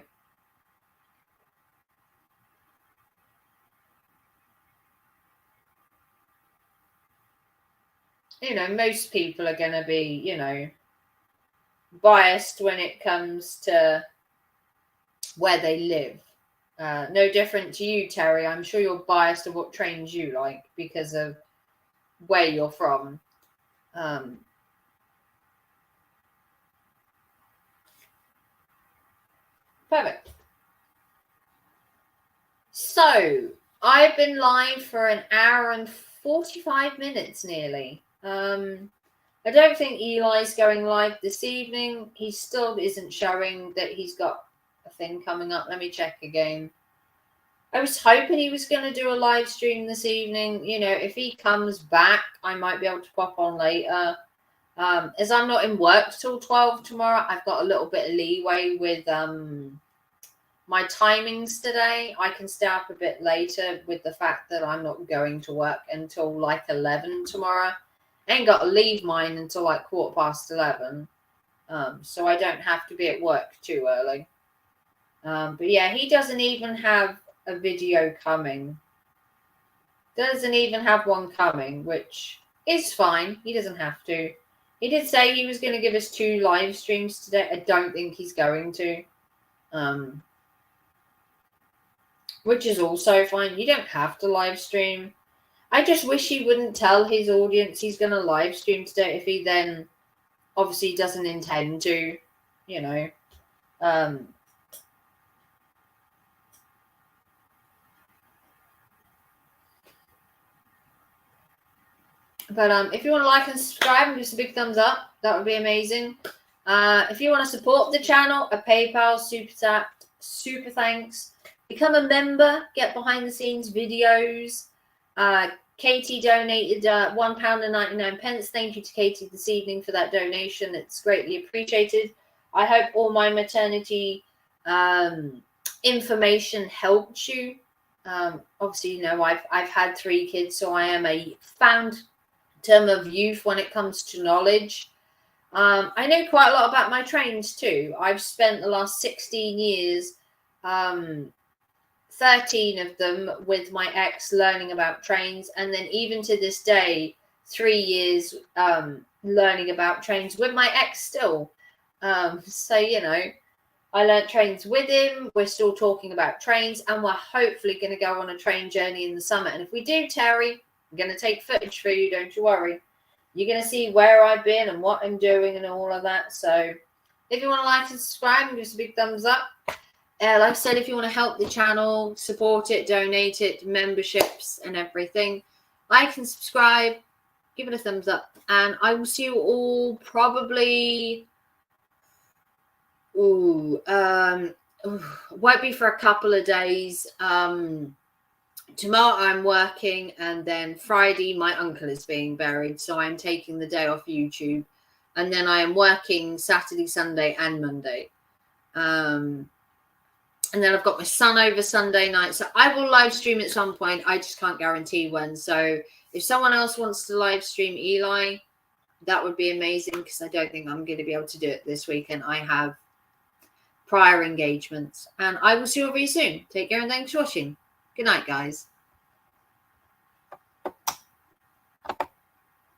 you know, most people are going to be, you know, biased when it comes to where they live. No different to you, Terry. I'm sure you're biased to what trains you like because of where you're from. Perfect. So I've been live for an hour and 45 minutes nearly. I don't think Eli's going live this evening. He still isn't showing that he's got a thing coming up. Let me check again. I was hoping he was going to do a live stream this evening. You know, if he comes back, I might be able to pop on later. As I'm not in work till 12 tomorrow, I've got a little bit of leeway with my timings today. I can stay up a bit later with the fact that I'm not going to work until like 11 tomorrow. I ain't got to leave mine until like 11:15. So I don't have to be at work too early. But yeah, he doesn't even have a video coming. Doesn't even have one coming, which is fine. He doesn't have to. He did say he was going to give us 2 live streams today. I don't think he's going to. Which is also fine. You don't have to live stream. I just wish he wouldn't tell his audience he's going to live stream today if he then obviously doesn't intend to, you know. But if you want to like and subscribe and give us a big thumbs up, that would be amazing. If you want to support the channel, a PayPal, super chat, super thanks. Become a member, get behind the scenes videos. Katie donated £1.99. Thank you to Katie this evening for that donation. It's greatly appreciated. I hope all my maternity information helped you. Obviously, you know, I've had 3 kids, so I am a fountain of youth when it comes to knowledge. I know quite a lot about my trains too. I've spent the last 16 years, 13 of them with my ex learning about trains, and then even to this day 3 years learning about trains with my ex still. So you know, I learned trains with him. We're still talking about trains, and we're hopefully going to go on a train journey in the summer. And if we do, Terry, I'm going to take footage for you, don't you worry. You're going to see where I've been and what I'm doing and all of that. So if you want to like and subscribe, give us a big thumbs up. Like I said, if you want to help the channel, support it, donate it, memberships and everything, like and subscribe, give it a thumbs up. And I will see you all probably... won't be for a couple of days. Tomorrow I'm working, and then Friday my uncle is being buried, so I'm taking the day off YouTube, and then I am working Saturday, Sunday and Monday. And then I've got my son over Sunday night, so I will live stream at some point. I just can't guarantee when. So if someone else wants to live stream Eli, that would be amazing, because I don't think I'm going to be able to do it this weekend. I have prior engagements, and I will see you all very soon. Take care and thanks for watching. Good night, guys.